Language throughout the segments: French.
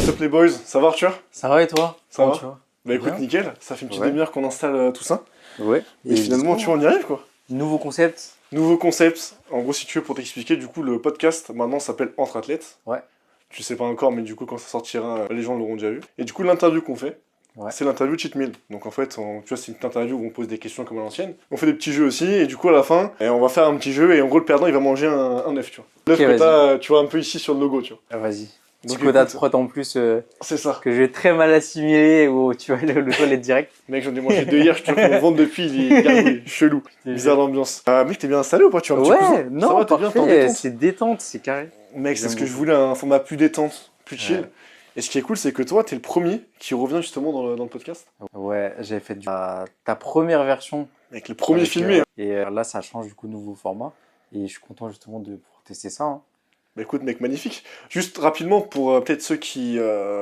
What's up les boys, ça va Arthur? Ça va et toi? Ça Comment va? tu vas? Bah écoute, Bien. nickel, ça fait une petite Ouais. demi-heure qu'on installe tout ça. Ouais. Et finalement, tu vois, on y arrive quoi. Nouveau concept. Nouveau concept, en gros, si tu veux, pour t'expliquer, du coup, le podcast maintenant s'appelle Entre Athlètes. Ouais. Tu sais pas encore, mais du coup, quand ça sortira, les gens l'auront déjà vu. Et du coup, l'interview qu'on fait, Ouais. c'est l'interview Cheat Meal. Donc en fait, tu vois, c'est une interview où on pose des questions comme à l'ancienne. On fait des petits jeux aussi, et du coup, à la fin, on va faire un petit jeu, et en gros, le perdant, il va manger un œuf, tu vois. L'œuf Ok, que vas-y. t'as, tu vois, un peu ici sur le logo, tu vois. Ah, vas-y. Donc, Petit quota de écoute, prot en plus c'est ça. que j'ai très mal assimilé ou tu vois le toilette direct. Mec, j'en ai mangé deux hier, je te jure que mon ventre depuis, il est gargouillé, chelou. Bizarre l'ambiance. Mec, t'es bien installé ou pas? Tu as un petit cousin? Ouais, Ça non, va, t'es bien, t'es en parfait. détente? C'est détente, c'est carré. Mec, c'est J'aime ce que je beaucoup. voulais, un format plus détente, plus chill. Ouais. Et ce qui est cool, c'est que toi, t'es le premier qui revient justement dans le podcast. Ouais, j'avais fait ta première version. Mec, le premier avec, filmé. Hein. Et là, ça change du coup nouveau format. Et je suis content justement de pouvoir tester ça. Hein. Bah écoute, mec, magnifique. Juste rapidement, pour peut-être ceux qui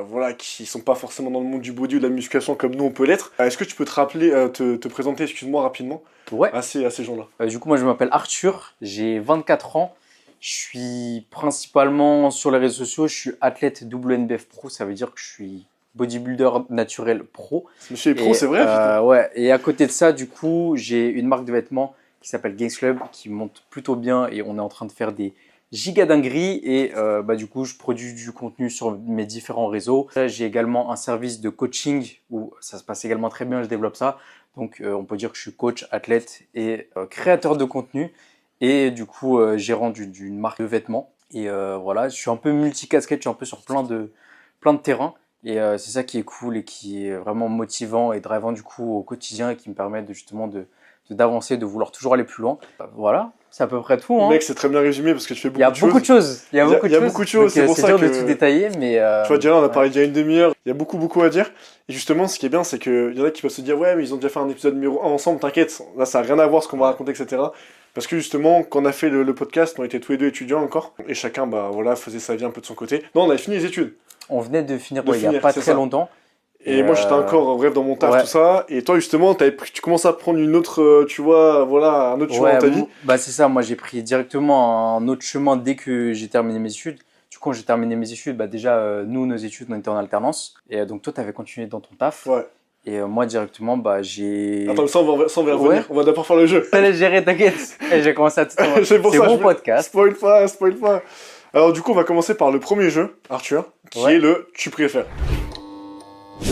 voilà, qui sont pas forcément dans le monde du body ou de la musculation comme nous, on peut l'être, est-ce que tu peux te rappeler, te présenter, excuse-moi, rapidement, Ouais. à ces gens-là? Du coup, moi, je m'appelle Arthur. J'ai 24 ans. Je suis principalement sur les réseaux sociaux. Je suis athlète WNBF Pro. Ça veut dire que je suis bodybuilder naturel pro. Ce monsieur est pro, Et, c'est vrai? Putain. ouais. Et à côté de ça, du coup, j'ai une marque de vêtements qui s'appelle Gains Club qui monte plutôt bien et on est en train de faire des giga dingueries. Et du coup, je produis du contenu sur mes différents réseaux. J'ai également un service de coaching où ça se passe également très bien. Je développe ça. Donc, on peut dire que je suis coach, athlète et créateur de contenu. Et du coup, gérant d'une marque de vêtements. Et voilà, je suis un peu multicasquette, je suis un peu sur plein de terrains. Et c'est ça qui est cool et qui est vraiment motivant et drivant du coup au quotidien et qui me permet d'avancer, de vouloir toujours aller plus loin. Voilà, c'est à peu près tout. Hein. Mec, c'est très bien résumé parce que tu fais Il y a beaucoup de choses. Il y a beaucoup de choses. C'est pour ça dur que... de tout détailler, mais... Tu vois, déjà là, on a ouais. parlé d'il y a une demi-heure, il y a beaucoup à dire. Et justement, ce qui est bien, c'est qu'il y en a qui peuvent se dire, ouais, mais ils ont déjà fait un épisode numéro 1 ensemble, t'inquiète, là, ça n'a rien à voir ce qu'on va raconter, etc. Parce que justement, quand on a fait le podcast, on était tous les deux étudiants encore, et chacun, bah voilà, faisait sa vie un peu de son côté. Non, on avait fini les études. On venait de finir, De il n'y a finir, pas c'est très ça. longtemps. Et moi, j'étais encore en bref dans mon taf, ouais. tout ça. Et toi, justement, tu commences à prendre une autre, tu vois, voilà, un autre chemin dans ta vie. Bah c'est ça, moi j'ai pris directement un autre chemin dès que j'ai terminé mes études. Du coup, quand j'ai terminé mes études, bah déjà, nous, nos études, on était en alternance. Et donc, toi, tu avais continué dans ton taf. Ouais. Et moi, directement, bah j'ai... Attends, ça, on va y revenir. Ouais. On va d'abord faire le jeu. Fallait gérer, t'inquiète. Et j'ai commencé à tout C'est pour C'est ça, mon je podcast. Spoil pas. Alors du coup, on va commencer par le premier jeu, Arthur, qui Ouais. est le tu préfères.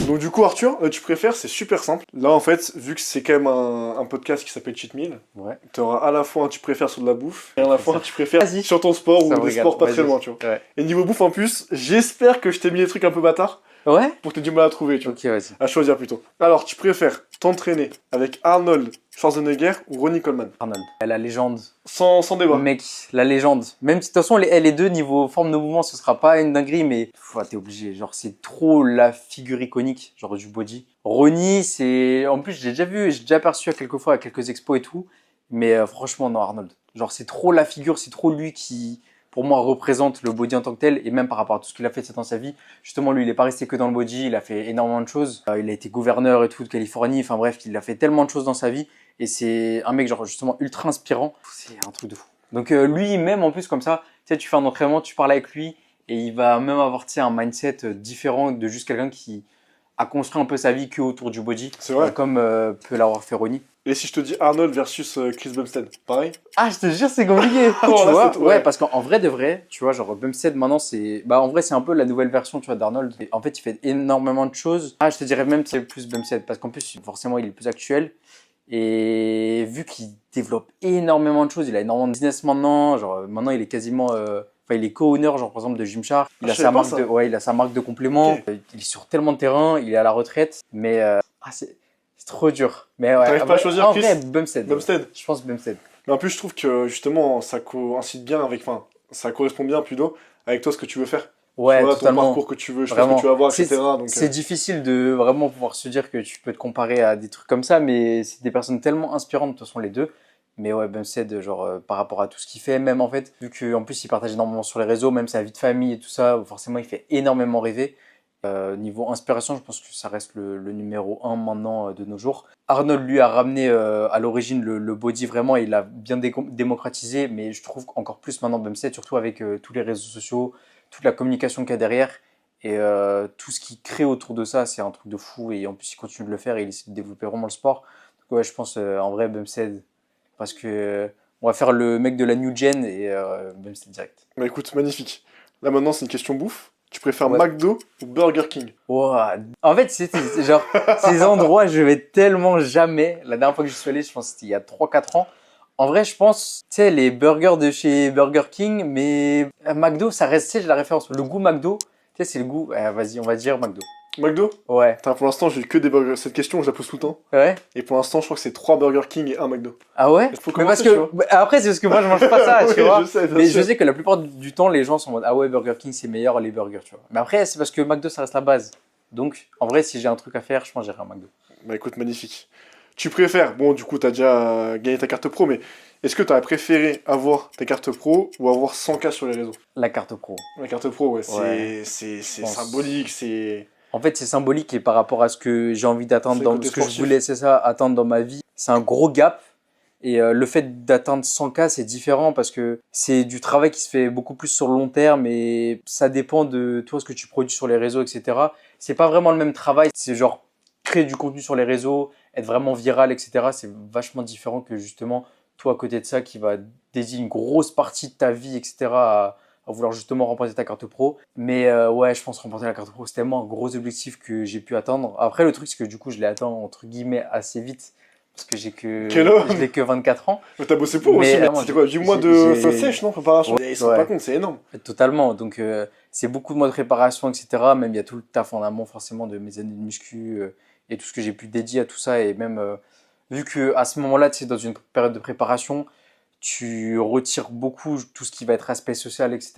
Donc du coup, Arthur, le tu préfères, c'est super simple. Là, en fait, vu que c'est quand même un podcast qui s'appelle Cheat Meal, Ouais. t'auras à la fois un tu préfères sur de la bouffe et à la fois un tu préfères Vas-y. sur ton sport Ça ou me des regarde. sports pas très Vas-y. loin, tu vois. Ouais. Et niveau bouffe en plus, j'espère que je t'ai mis des trucs un peu bâtards Ouais. pour que t'aies du mal à trouver, tu vois. Ok, vas-y. À choisir plutôt. Alors, tu préfères t'entraîner avec Arnold Schwarzenegger ou Ronnie Coleman? Arnold. La légende. Sans débat. Mec, la légende. Même si de toute façon, les deux, niveau forme de mouvement, ce sera pas une dinguerie, mais t'es obligé. Genre, c'est trop la figure iconique, genre du body. Ronnie, c'est. En plus, j'ai déjà aperçu à quelques fois à quelques expos et tout. Mais franchement, non, Arnold. Genre, c'est trop la figure, c'est trop lui qui, pour moi, représente le body en tant que tel. Et même par rapport à tout ce qu'il a fait dans sa vie. Justement, lui, il est pas resté que dans le body, il a fait énormément de choses. Il a été gouverneur et tout de Californie. Enfin bref, il a fait tellement de choses dans sa vie. Et c'est un mec, genre, justement, ultra inspirant. C'est un truc de fou. Donc, lui, même en plus, comme ça, tu sais, tu fais un entraînement, tu parles avec lui. Et il va même avoir, tu sais, un mindset différent de juste quelqu'un qui a construit un peu sa vie que autour du body. C'est vrai. Comme peut l'avoir fait Ronnie. Et si je te dis Arnold versus Chris Bumstead, pareil? Ah, je te jure, c'est compliqué. Oh, tu là, vois, c'est- ouais, ouais. parce qu'en vrai de vrai, tu vois, genre Bumstead maintenant c'est, bah en vrai c'est un peu la nouvelle version, tu vois, d'Arnold. Et en fait, il fait énormément de choses. Ah, je te dirais même que c'est plus Bumstead parce qu'en plus forcément il est plus actuel et vu qu'il développe énormément de choses, il a énormément de business maintenant. Genre maintenant il est quasiment, enfin il est co-owner genre par exemple de Gymshark. Il Ah, a je savais sa pas marque ça. de, ouais, il a sa marque de compléments. Ok. Il est sur tellement de terrain, il est à la retraite, mais c'est trop dur. Mais ouais, T'arrives pas à choisir en Chris vrai Bumstead. Bumstead. Je pense Bumstead. Mais en plus, je trouve que justement, ça coïncide bien avec. Enfin, ça correspond bien plutôt avec toi ce que tu veux faire. Ouais, Tu vois, ton totalement. parcours que tu veux, je sais ce que Vraiment. tu vas voir, C'est- etc. Donc, C'est difficile de vraiment pouvoir se dire que tu peux te comparer à des trucs comme ça, mais c'est des personnes tellement inspirantes, de toute façon, les deux. Mais ouais, Bumstead, genre, par rapport à tout ce qu'il fait, même en fait, vu qu'en plus il partage énormément sur les réseaux, même sa vie de famille et tout ça, forcément il fait énormément rêver. Niveau inspiration, je pense que ça reste le numéro 1 maintenant de nos jours. Arnold, lui, a ramené à l'origine le body vraiment, il l'a bien démocratisé, mais je trouve encore plus maintenant Bumstead, surtout avec tous les réseaux sociaux, toute la communication qu'il y a derrière. Et tout ce qu'il crée autour de ça, c'est un truc de fou. Et en plus, il continue de le faire et il essaie de développer vraiment le sport. Donc, ouais, je pense en vrai, Bumstead. Parce que on va faire le mec de la new gen et Bumstead direct. Bah écoute, magnifique. Là maintenant, c'est une question bouffe. Tu préfères Ouais. McDo ou Burger King? Ouah. En fait, c'est genre, ces endroits, je vais tellement jamais. La dernière fois que j'y suis allé, je pense que c'était il y a 3-4 ans. En vrai, je pense, tu sais, les burgers de chez Burger King, mais McDo, ça reste, tu sais, j'ai la référence. Le goût McDo, tu sais, c'est le goût. Vas-y, on va dire McDo. McDo? Ouais. Putain, pour l'instant, j'ai eu que des burgers. Cette question, je la pose tout le temps. Ouais. Et pour l'instant, je crois que c'est 3 Burger King et 1 McDo. Ah ouais? Il faut Mais parce commencer, tu que, vois. après, c'est parce que moi, je mange pas ça, tu Oui, vois. je sais, bien Mais sûr. je sais que la plupart du temps, les gens sont en mode, ah ouais, Burger King, c'est meilleur les burgers, tu vois. Mais après, c'est parce que McDo, ça reste la base. Donc, en vrai, si j'ai un truc à faire, je pense que j'irai à McDo. Bah écoute, magnifique. Tu préfères, bon, du coup, t'as déjà gagné ta carte pro, mais est-ce que t'aurais préféré avoir ta carte pro ou avoir 100K sur les réseaux? La carte pro. La carte pro, ouais, Ouais, c'est pense. symbolique, c'est. En fait, c'est symbolique et par rapport à ce que j'ai envie d'atteindre, C'est le dans côté ce que je sportif. voulais, c'est ça, atteindre dans ma vie. C'est un gros gap. Et le fait d'atteindre 100K, c'est différent parce que c'est du travail qui se fait beaucoup plus sur le long terme et ça dépend de toi, ce que tu produis sur les réseaux, etc. C'est pas vraiment le même travail. C'est genre créer du contenu sur les réseaux, être vraiment viral, etc. C'est vachement différent que justement toi à côté de ça qui va dédier une grosse partie de ta vie, etc. à vouloir justement remporter ta carte pro. Mais ouais, je pense remporter la carte pro, c'est tellement un gros objectif que j'ai pu atteindre. Après, le truc, c'est que du coup, je l'ai atteint entre guillemets assez vite. Parce que Quel homme! je n'ai que 24 ans. Mais t'as bossé pour Mais aussi, mais vraiment, c'était quoi, 8 mois de j'ai- fin sèche, non? Préparation? Ouais, Ils se rendent ouais. pas compte, c'est énorme. Totalement. Donc, c'est beaucoup de mois de préparation, etc. Même, il y a tout le taf en amont, forcément, de mes années de muscu et tout ce que j'ai pu dédier à tout ça. Et même, vu que à ce moment-là, tu sais, dans une période de préparation, tu retires beaucoup tout ce qui va être aspect social, etc.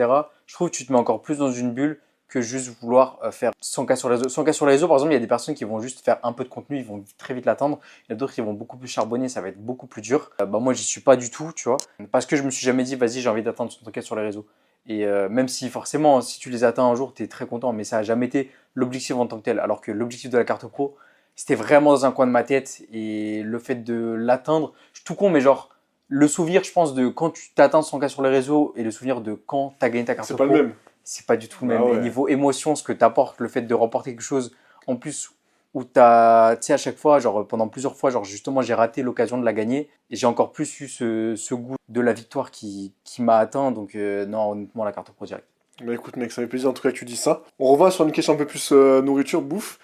Je trouve que tu te mets encore plus dans une bulle que juste vouloir faire 100K sur les réseaux. 100K sur les réseaux, par exemple, il y a des personnes qui vont juste faire un peu de contenu, ils vont très vite l'atteindre. Il y a d'autres qui vont beaucoup plus charbonner, ça va être beaucoup plus dur. Bah, moi, j'y suis pas du tout, tu vois. Parce que je me suis jamais dit, vas-y, j'ai envie d'atteindre 100K sur les réseaux. Et même si forcément, si tu les atteins un jour, tu es très content, mais ça n'a jamais été l'objectif en tant que tel. Alors que l'objectif de la carte pro, c'était vraiment dans un coin de ma tête. Et le fait de l'atteindre, je suis tout con, mais genre, le souvenir, je pense, de quand tu t'atteins 100K sur les réseaux et le souvenir de quand tu as gagné ta carte C'est pro, pas le même. c'est pas du tout le Ah même. ouais. Et niveau émotion, ce que t'apporte, le fait de remporter quelque chose, en plus, où t'as, tu sais, à chaque fois, genre pendant plusieurs fois, genre justement, j'ai raté l'occasion de la gagner et j'ai encore plus eu ce goût de la victoire qui m'a atteint. Donc, non, honnêtement, la carte pro direct. Bah écoute, mec, ça fait plaisir en tout cas que tu dis ça. On revient sur une question un peu plus nourriture, bouffe.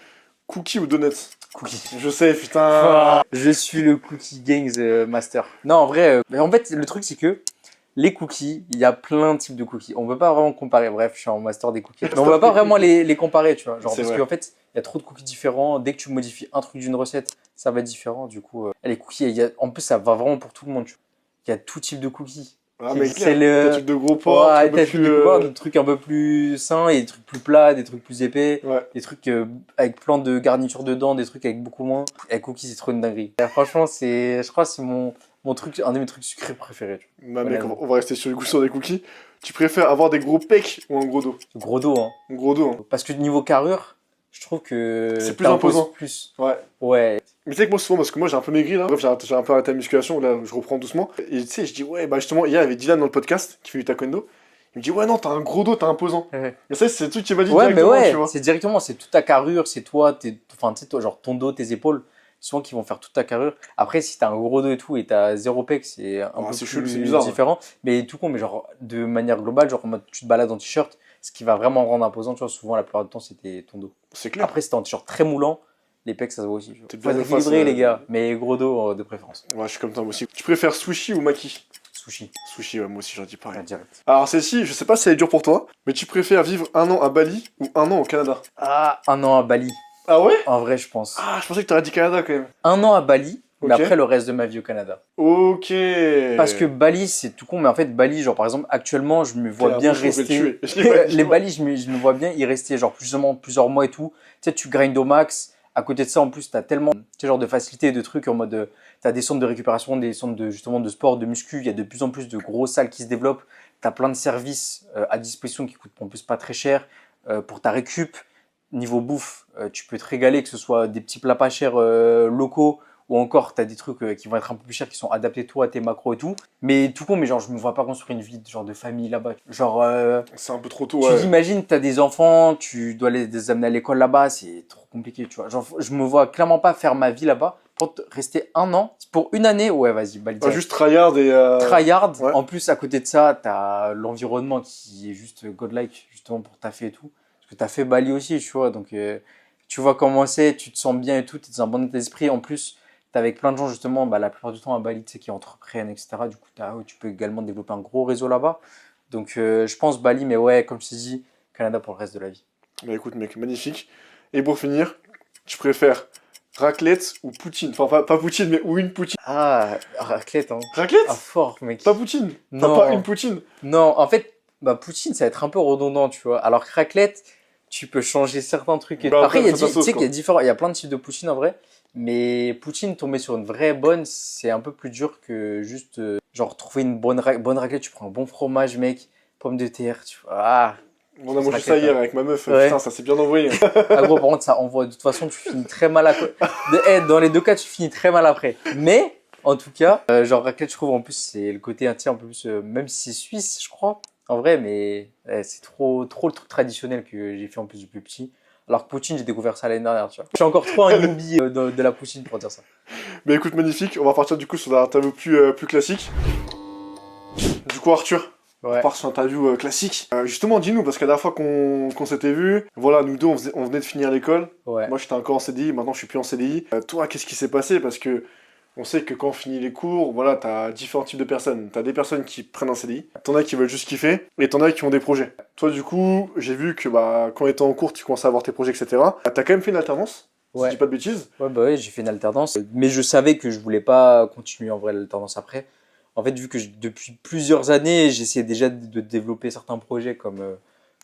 Cookies ou donuts? Cookie. Je sais, putain. Je suis le Cookie Gangs master. Non, en vrai, en fait, le truc, c'est que les cookies, il y a plein de types de cookies. On ne peut pas vraiment comparer. Bref, je suis en master des cookies. Mais on ne va pas vraiment les comparer, tu vois. Genre, C'est parce vrai. qu'en fait, il y a trop de cookies différents. Dès que tu modifies un truc d'une recette, ça va être différent. Du coup, les cookies, en plus, ça va vraiment pour tout le monde, tu vois. Il y a tout type de cookies. Ah, C'est- mais c'est clair, le- t'as des trucs de gros porc, Ouais, un peu t'as plus. des trucs un peu plus sains, et des trucs plus plats, des trucs plus épais, Ouais. des trucs avec plein de garnitures dedans, des trucs avec beaucoup moins. Et les cookies, c'est trop une dinguerie. Et franchement, je crois que c'est mon truc, un de mes trucs sucrés préférés. Tu Bah, mec, Honnêtement. on va rester sur le goût sur des cookies. Tu préfères avoir des gros pecs ou un gros dos? vois. Gros dos, hein. Un gros dos, hein. Parce que niveau carrure, je trouve que C'est plus t'imposes imposant. plus. Ouais. Ouais. Mais tu sais que moi, souvent, parce que moi, j'ai un peu maigri là. Bref, j'ai un peu arrêté la musculation. Là, je reprends doucement. Et tu sais, je dis, ouais, bah justement, hier, il y avait Dylan dans le podcast qui fait du taekwondo. Il me dit, ouais, non, t'as un gros dos, t'es imposant. Ouais. Et ça, c'est le truc qui m'a dit Ouais, mais directement, ouais, tu vois. c'est directement, c'est toute ta carrure, c'est toi, enfin, tu sais, toi, genre ton dos, tes épaules, souvent qui vont faire toute ta carrure. Après, si t'as un gros dos et tout et t'as zéro pec, c'est un Ah, peu c'est plus chelou, c'est bizarre, différent. Mais tout con, mais genre, de manière globale, genre, en mode, tu te balades en t-shirt, ce qui va vraiment rendre imposant, tu vois, souvent, la plupart du temps, c'était ton dos. C'est clair. Après, si t'es en t-shirt très moulant, les pecs, ça se voit aussi. Tu vois. T'es Faut bien être de face, équilibré, les gars, mais gros dos de préférence. Ouais, je suis comme toi, moi aussi. Tu préfères sushi ou maki? Sushi, Sushi, ouais, moi aussi, j'en dis pareil. ouais, direct. Alors, celle-ci, je sais pas si elle est dure pour toi, mais tu préfères vivre 1 an à Bali ou 1 an au Canada? Ah, un an à Bali, Ah ouais? en vrai, je pense. Ah, je pensais que t'aurais dit Canada quand même. Un an à Bali, mais Ok. après le reste de ma vie au Canada. Ok. Parce que Bali, c'est tout con, mais en fait, Bali, genre par exemple, actuellement, je me vois T'es bien un monstre, je vais le rester. tuer. Je l'ai pas dit, Les moi. Bali, je me vois bien y rester, genre justement plusieurs mois et tout. Tu sais, tu grindes au max. À côté de ça, en plus, t'as tellement ce genre de facilité, de trucs en mode. T'as des centres de récupération, des centres justement de sport, de muscu. Il y a de plus en plus de grosses salles qui se développent. T'as plein de services à disposition qui coûtent en plus pas très cher pour ta récup. Niveau bouffe, tu peux te régaler, que ce soit des petits plats pas chers locaux ou encore tu as des trucs qui vont être un peu plus chers, qui sont adaptés toi à tes macros et tout. Mais tout con, mais genre je me vois pas construire une vie genre de famille là-bas. Genre C'est un peu trop tôt, tu ouais. t'imagines, tu as des enfants, tu dois les amener à l'école là-bas, c'est trop compliqué, tu vois. Genre je me vois clairement pas faire ma vie là-bas pour rester un an. Pour une année, ouais, vas-y, balise. Juste tryhard et... Tryhard. ouais. En plus, à côté de ça, t'as l'environnement qui est juste godlike, justement pour taffer et tout. Parce que t'as fait Bali aussi, tu vois. Donc, tu vois comment c'est, tu te sens bien et tout, t'es dans un bon état d'esprit. En plus, t'es avec plein de gens, justement, bah, la plupart du temps à Bali, tu sais, qui entreprennent, etc. Du coup, tu peux également développer un gros réseau là-bas. Donc, je pense Bali, mais ouais, comme je t'ai dit, Canada pour le reste de la vie. Bah écoute, mec, magnifique. Et pour finir, tu préfères raclette ou poutine? Enfin, pas poutine, mais ou une poutine. Ah, raclette, hein. Raclette? Ah, fort, mec. Pas poutine? Enfin, Non. pas une poutine? Non, en fait, bah, poutine, ça va être un peu redondant, tu vois. Alors que raclette, tu peux changer certains trucs. Bah, Après, après, ça tu sauce, sais quoi. qu'il y a différents, il y a plein de types de poutine en vrai. Mais poutine, tomber sur une vraie bonne, c'est un peu plus dur que juste, genre, trouver une bonne raclette. Tu prends un bon fromage, mec, pommes de terre, tu vois. Ah, On a mangé raclette, ça hier hein. avec ma meuf, Ouais. putain, ça s'est bien envoyé. Ah, gros, par contre, ça envoie. De toute façon, tu finis très mal dans les deux cas, tu finis très mal après. Mais, en tout cas, genre, raclette, je trouve, en plus, c'est le côté un un peu plus, même si c'est suisse, je crois, en vrai, mais c'est trop le truc traditionnel que j'ai fait en plus depuis petit. Alors que poutine, j'ai découvert ça l'année dernière, tu vois. Je suis encore trop un newbie de la poutine pour dire ça. Mais écoute, magnifique, on va partir du coup sur la interview plus classique. Du coup, Arthur, Ouais. on part sur l'interview classique. Justement, dis-nous, parce que la dernière fois qu'on s'était vu, voilà, nous deux, on venait de finir l'école. Ouais. Moi, j'étais encore en CDI, maintenant je suis plus en CDI. Toi, qu'est-ce qui s'est passé? Parce que on sait que quand on finit les cours, voilà, t'as différents types de personnes. T'as des personnes qui prennent un CDI, t'en as qui veulent juste kiffer, et t'en as qui ont des projets. Toi, du coup, j'ai vu que bah, quand étant en cours, tu commençais à avoir tes projets, etc. T'as quand même fait une alternance, si je Ouais. dis pas de bêtises. Ouais, bah ouais, j'ai fait une alternance. Mais je savais que je voulais pas continuer en vrai l'alternance après. En fait, vu que depuis plusieurs années, j'essayais déjà de développer certains projets comme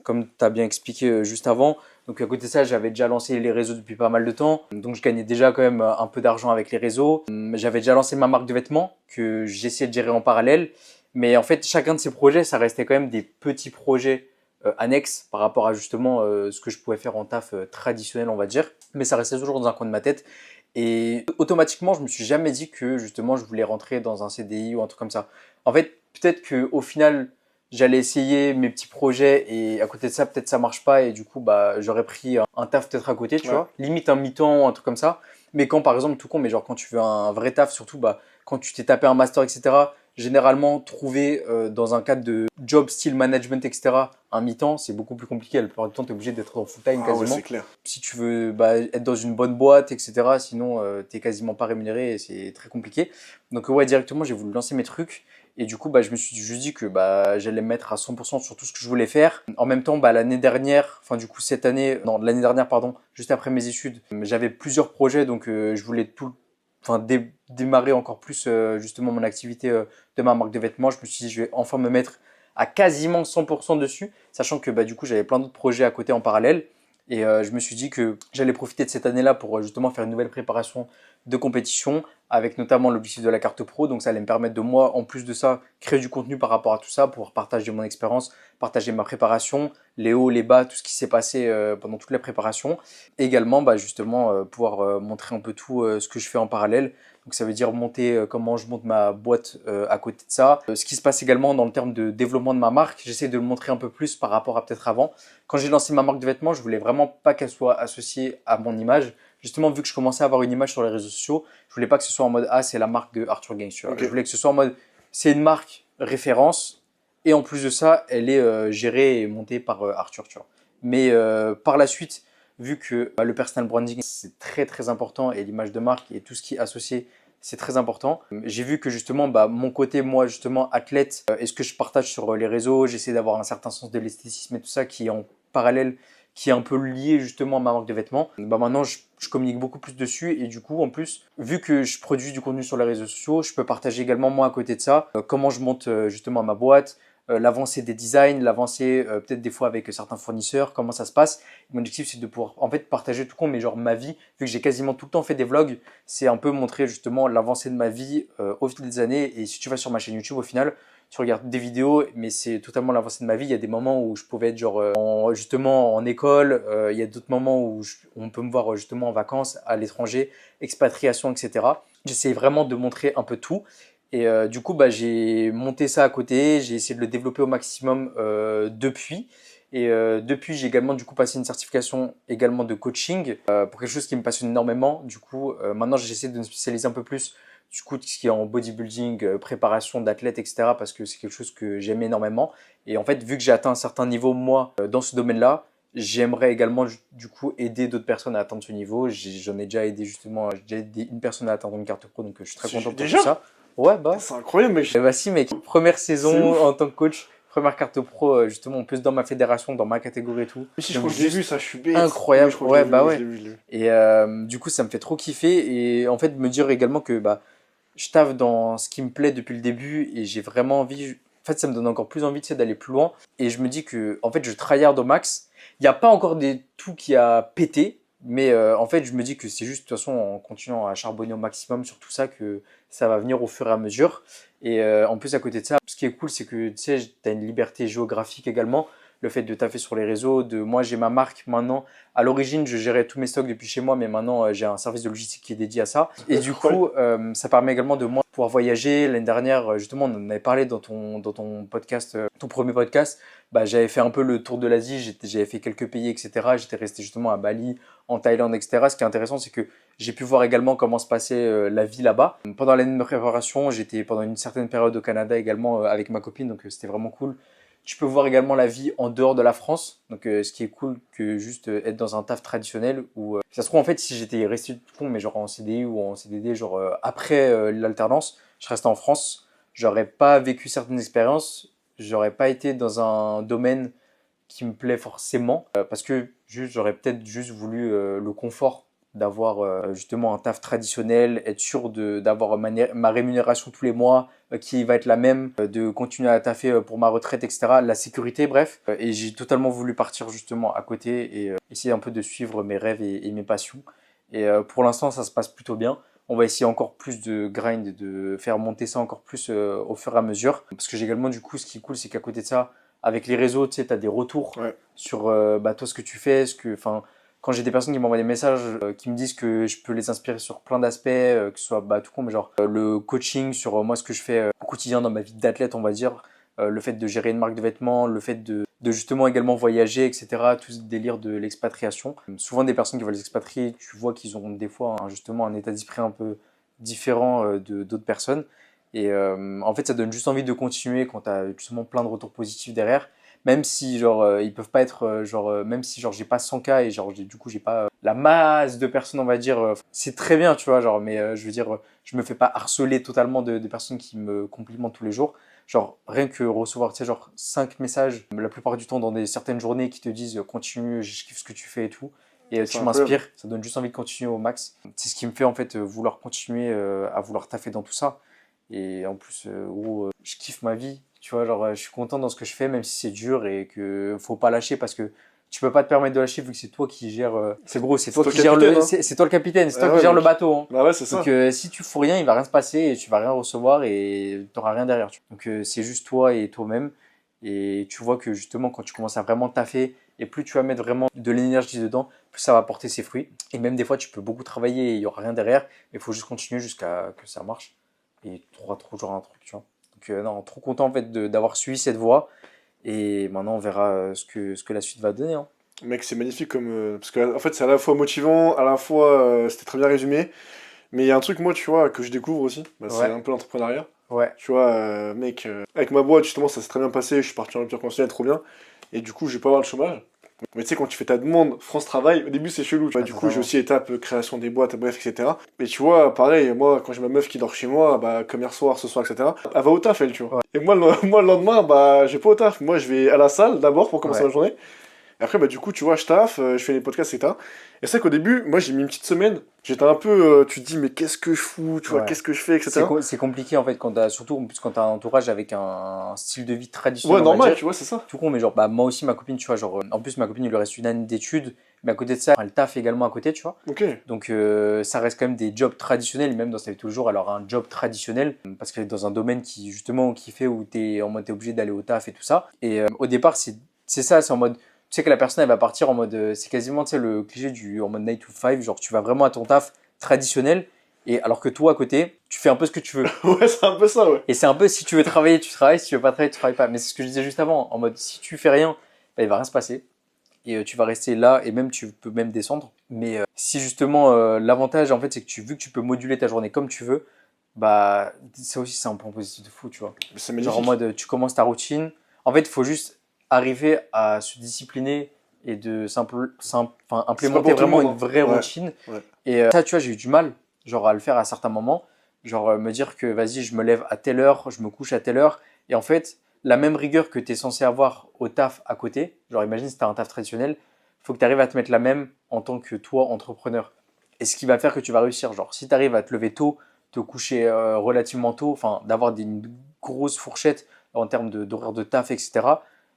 tu as bien expliqué juste avant. Donc, à côté de ça, j'avais déjà lancé les réseaux depuis pas mal de temps. Donc, je gagnais déjà quand même un peu d'argent avec les réseaux. J'avais déjà lancé ma marque de vêtements que j'essayais de gérer en parallèle. Mais en fait, chacun de ces projets, ça restait quand même des petits projets annexes par rapport à justement ce que je pouvais faire en taf traditionnel, on va dire. Mais ça restait toujours dans un coin de ma tête. Et automatiquement, je me suis jamais dit que justement je voulais rentrer dans un CDI ou un truc comme ça. En fait, peut-être qu'au final, j'allais essayer mes petits projets et à côté de ça, peut-être ça marche pas et du coup, bah, j'aurais pris un taf peut-être à côté, tu Ouais. vois. Limite un mi-temps ou un truc comme ça. Mais quand par exemple, tout con, mais genre quand tu veux un vrai taf, surtout bah, quand tu t'es tapé un master, etc., généralement, trouver dans un cadre de job, style management, etc., un mi-temps, c'est beaucoup plus compliqué. La plupart du temps, tu es obligé d'être en full-time Ah ouais, quasiment c'est clair. si tu veux bah, être dans une bonne boîte, etc. Sinon, t'es quasiment pas rémunéré et c'est très compliqué. Donc ouais, directement, j'ai voulu lancer mes trucs. Et du coup, bah, je me suis juste dit que bah, j'allais me mettre à 100% sur tout ce que je voulais faire. En même temps, bah, l'année dernière, enfin du coup cette année, non, l'année dernière, pardon, juste après mes études, j'avais plusieurs projets, donc je voulais enfin démarrer encore plus justement mon activité de ma marque de vêtements. Je me suis dit, je vais enfin me mettre à quasiment 100% dessus, sachant que bah, du coup, j'avais plein d'autres projets à côté en parallèle. Et je me suis dit que j'allais profiter de cette année-là pour justement faire une nouvelle préparation de compétition, avec notamment l'objectif de la carte pro. Donc ça allait me permettre de moi, en plus de ça, créer du contenu par rapport à tout ça, pouvoir partager mon expérience, partager ma préparation, les hauts, les bas, tout ce qui s'est passé pendant toute la préparation. Et également, bah, justement, pouvoir montrer un peu tout ce que je fais en parallèle. Donc ça veut dire monter comment je monte ma boîte à côté de ça. Ce qui se passe également dans le terme de développement de ma marque, j'essaie de le montrer un peu plus par rapport à peut-être avant. Quand j'ai lancé ma marque de vêtements, je voulais vraiment pas qu'elle soit associée à mon image. Justement, vu que je commençais à avoir une image sur les réseaux sociaux, je voulais pas que ce soit en mode ah c'est la marque de Arthur Gaines. Tu vois. Ok. Je voulais que ce soit en mode c'est une marque référence et en plus de ça, elle est gérée et montée par Arthur. Tu vois. Mais par la suite, vu que le personal branding c'est très très important et l'image de marque et tout ce qui est associé c'est très important. J'ai vu que justement, bah, mon côté, moi, justement, athlète, et ce que je partage sur les réseaux, j'essaie d'avoir un certain sens de l'esthétisme et tout ça qui est en parallèle, qui est un peu lié justement à ma marque de vêtements. Bah, maintenant, je communique beaucoup plus dessus et du coup, en plus, vu que je produis du contenu sur les réseaux sociaux, je peux partager également, moi, à côté de ça, comment je monte justement ma boîte, l'avancée des designs, l'avancée peut-être des fois avec certains fournisseurs, comment ça se passe. Mon objectif, c'est de pouvoir en fait partager tout con, mais genre ma vie, vu que j'ai quasiment tout le temps fait des vlogs, c'est un peu montrer justement l'avancée de ma vie au fil des années. Et si tu vas sur ma chaîne YouTube, au final, tu regardes des vidéos, mais c'est totalement l'avancée de ma vie. Il y a des moments où je pouvais être genre justement en école, il y a d'autres moments où on peut me voir justement en vacances, à l'étranger, expatriation, etc. J'essaie vraiment de montrer un peu tout. Et du coup, bah, j'ai monté ça à côté, j'ai essayé de le développer au maximum depuis. Et depuis, j'ai également du coup passé une certification également de coaching pour quelque chose qui me passionne énormément. Du coup, maintenant, j'essaie de me spécialiser un peu plus du coup tout ce qui est en bodybuilding, préparation d'athlètes, etc. parce que c'est quelque chose que j'aime énormément. Et en fait, vu que j'ai atteint un certain niveau moi dans ce domaine-là, j'aimerais également du coup aider d'autres personnes à atteindre ce niveau. J'en ai déjà aidé justement, j'ai déjà aidé une personne à atteindre une carte pro, donc je suis très content pour Déjà? tout ça. Ouais, bah. C'est incroyable, mec. Bah si mec, première C'est saison ouf. en tant que coach, première carte pro, justement, en plus dans ma fédération, dans ma catégorie et tout. Mais si, je Donc crois que je l'ai juste vu, ça, je suis bête. Oui, incroyable, je crois que je ouais l'ai vu, bah oui, ouais. je l'ai vu, je l'ai vu. Et du coup ça me fait trop kiffer et en fait me dire également que bah je taffe dans ce qui me plaît depuis le début et j'ai vraiment envie, en fait ça me donne encore plus envie tu sais, d'aller plus loin et je me dis que en fait je tryhard au max. Il n'y a pas encore des tout qui a pété, mais en fait je me dis que c'est juste de toute façon en continuant à charbonner au maximum sur tout ça que ça va venir au fur et à mesure. Et en plus à côté de ça, ce qui est cool c'est que tu sais, tu as une liberté géographique également. Le fait de taffer sur les réseaux, de moi j'ai ma marque maintenant. À l'origine, je gérais tous mes stocks depuis chez moi, mais maintenant j'ai un service de logistique qui est dédié à ça. Et du coup, ça permet également de moi pouvoir voyager. L'année dernière, justement, on en avait parlé dans ton podcast, ton premier podcast. Bah, j'avais fait un peu le tour de l'Asie, j'avais fait quelques pays, etc. J'étais resté justement à Bali, en Thaïlande, etc. Ce qui est intéressant, c'est que j'ai pu voir également comment se passait la vie là-bas. Pendant l'année de préparation, j'étais pendant une certaine période au Canada également avec ma copine, donc c'était vraiment cool. Tu peux voir également la vie en dehors de la France, donc ce qui est cool que juste être dans un taf traditionnel où ça se trouve en fait si j'étais resté tout con mais genre en CDI ou en CDD genre après l'alternance, je restais en France, j'aurais pas vécu certaines expériences, j'aurais pas été dans un domaine qui me plaît forcément parce que juste j'aurais peut-être juste voulu le confort d'avoir justement un taf traditionnel, être sûr d'avoir ma rémunération tous les mois qui va être la même, de continuer à taffer pour ma retraite, etc. La sécurité, bref. Et j'ai totalement voulu partir justement à côté et essayer un peu de suivre mes rêves et mes passions. Et pour l'instant, ça se passe plutôt bien. On va essayer encore plus de grind et de faire monter ça encore plus au fur et à mesure. Parce que j'ai également, du coup, ce qui est cool, c'est qu'à côté de ça, avec les réseaux, tu sais, tu as des retours sur bah, toi, ce que tu fais, quand j'ai des personnes qui m'envoient des messages qui me disent que je peux les inspirer sur plein d'aspects, que ce soit bah, tout con, mais genre le coaching sur moi ce que je fais au quotidien dans ma vie d'athlète, on va dire, le fait de gérer une marque de vêtements, le fait de justement également voyager, etc. Tout ce délire de l'expatriation. Souvent des personnes qui veulent s'expatrier, tu vois qu'ils ont des fois justement un état d'esprit un peu différent de d'autres personnes. Et en fait, ça donne juste envie de continuer quand tu as justement plein de retours positifs derrière. Même si genre ils peuvent pas être même si genre j'ai pas 100K et genre du coup j'ai pas la masse de personnes on va dire c'est très bien tu vois genre mais je veux dire je me fais pas harceler totalement de personnes qui me complimentent tous les jours genre rien que recevoir tu sais genre 5 messages la plupart du temps dans certaines journées qui te disent continue je kiffe ce que tu fais et tout et C'est tu incroyable. m'inspires ça donne juste envie de continuer au max c'est ce qui me fait en fait vouloir continuer à vouloir taffer dans tout ça et en plus je kiffe ma vie tu vois, genre, je suis content dans ce que je fais, même si c'est dur et que faut pas lâcher parce que tu peux pas te permettre de lâcher vu que c'est toi qui gère. C'est gros, c'est toi qui gère capitaine, hein. c'est toi le capitaine, c'est toi Ah qui ouais, gère le mec. bateau. Hein. Bah ouais, c'est ça. Donc si tu fous rien, il va rien se passer et tu vas rien recevoir et t'auras rien derrière. Donc c'est juste toi et toi-même. Et tu vois que justement, quand tu commences à vraiment taffer et plus tu vas mettre vraiment de l'énergie dedans, plus ça va porter ses fruits. Et même des fois, tu peux beaucoup travailler et il y aura rien derrière, mais il faut juste continuer jusqu'à que ça marche. Et tu auras toujours un truc, tu vois. Donc non, trop content en fait d'avoir suivi cette voie. Et maintenant, on verra ce que la suite va donner. Hein. Mec, c'est magnifique comme. Parce que, en fait, c'est à la fois motivant, à la fois. C'était très bien résumé. Mais il y a un truc, moi, tu vois, que je découvre aussi. Bah, c'est Ouais, un peu l'entrepreneuriat. ouais, Tu vois, mec, avec ma boîte, justement, ça s'est très bien passé. Je suis parti en rupture conventionnelle, trop bien. Et du coup, je vais pas avoir le chômage. Mais tu sais, quand tu fais ta demande France Travail, au début, c'est chelou. Tu vois. ah, Du coup, j'ai totalement. aussi étape création des boîtes, bref, etc. Mais tu vois, pareil, moi, quand j'ai ma meuf qui dort chez moi, bah, comme hier soir, ce soir, etc., elle va au taf, elle, tu vois. Ouais, Et moi, moi, le lendemain, bah, j'ai pas au taf. Moi, je vais à la salle d'abord pour commencer ouais, la journée. Et après, bah, du coup, tu vois, je taffe, je fais les podcasts, etc. Et c'est vrai qu'au début, moi, j'ai mis une petite semaine. J'étais un peu, tu te dis, mais qu'est-ce que je fous, tu vois, Ouais. qu'est-ce que je fais, etc. C'est compliqué en fait quand t'as, surtout en plus quand t'as un entourage avec un style de vie Ouais, traditionnel, on va normal, dire. tu vois, c'est ça. Tout con, mais genre, bah, moi aussi, ma copine, tu vois, genre, en plus, ma copine, il lui reste une année d'études, mais à côté de ça, elle taffe également à côté, tu vois. Ok. Donc, ça reste quand même des jobs traditionnels, même dans sa vie de tous les jours, elle aura un job traditionnel, parce qu'elle est dans un domaine qui, justement, qui fait où t'es en mode, t'es obligé d'aller au taf et tout ça. Et au départ, c'est ça, c'est en mode, tu sais que la personne, elle va partir en mode, c'est quasiment, tu sais, le cliché du, en mode 9 to 5, genre, tu vas vraiment à ton taf traditionnel, et alors que toi, à côté, tu fais un peu ce que tu veux. Ouais, c'est un peu ça, ouais. Et c'est un peu si tu veux travailler, tu travailles, si tu veux pas travailler, tu travailles pas. Mais c'est ce que je disais juste avant, en mode si tu fais rien, bah, il va rien se passer. Et tu vas rester là, et même tu peux même descendre. Mais si justement l'avantage en fait c'est que vu que tu peux moduler ta journée comme tu veux, bah ça aussi c'est un point positif de fou, tu vois. Mais c'est Genre en magnifique. mode tu commences ta routine. En fait, il faut juste arriver à se discipliner et de C'est pas implémenter pour tout le vraiment monde, une hein. vraie Ouais, routine. ouais. Et ça, tu vois, j'ai eu du mal, genre à le faire à certains moments. Genre me dire que vas-y, je me lève à telle heure, je me couche à telle heure. Et en fait, la même rigueur que tu es censé avoir au taf à côté, genre imagine si tu as un taf traditionnel, il faut que tu arrives à te mettre la même en tant que toi, entrepreneur. Et ce qui va faire que tu vas réussir. Genre, si tu arrives à te lever tôt, te coucher relativement tôt, enfin, d'avoir une grosse fourchette en termes d'horaire de taf, etc.,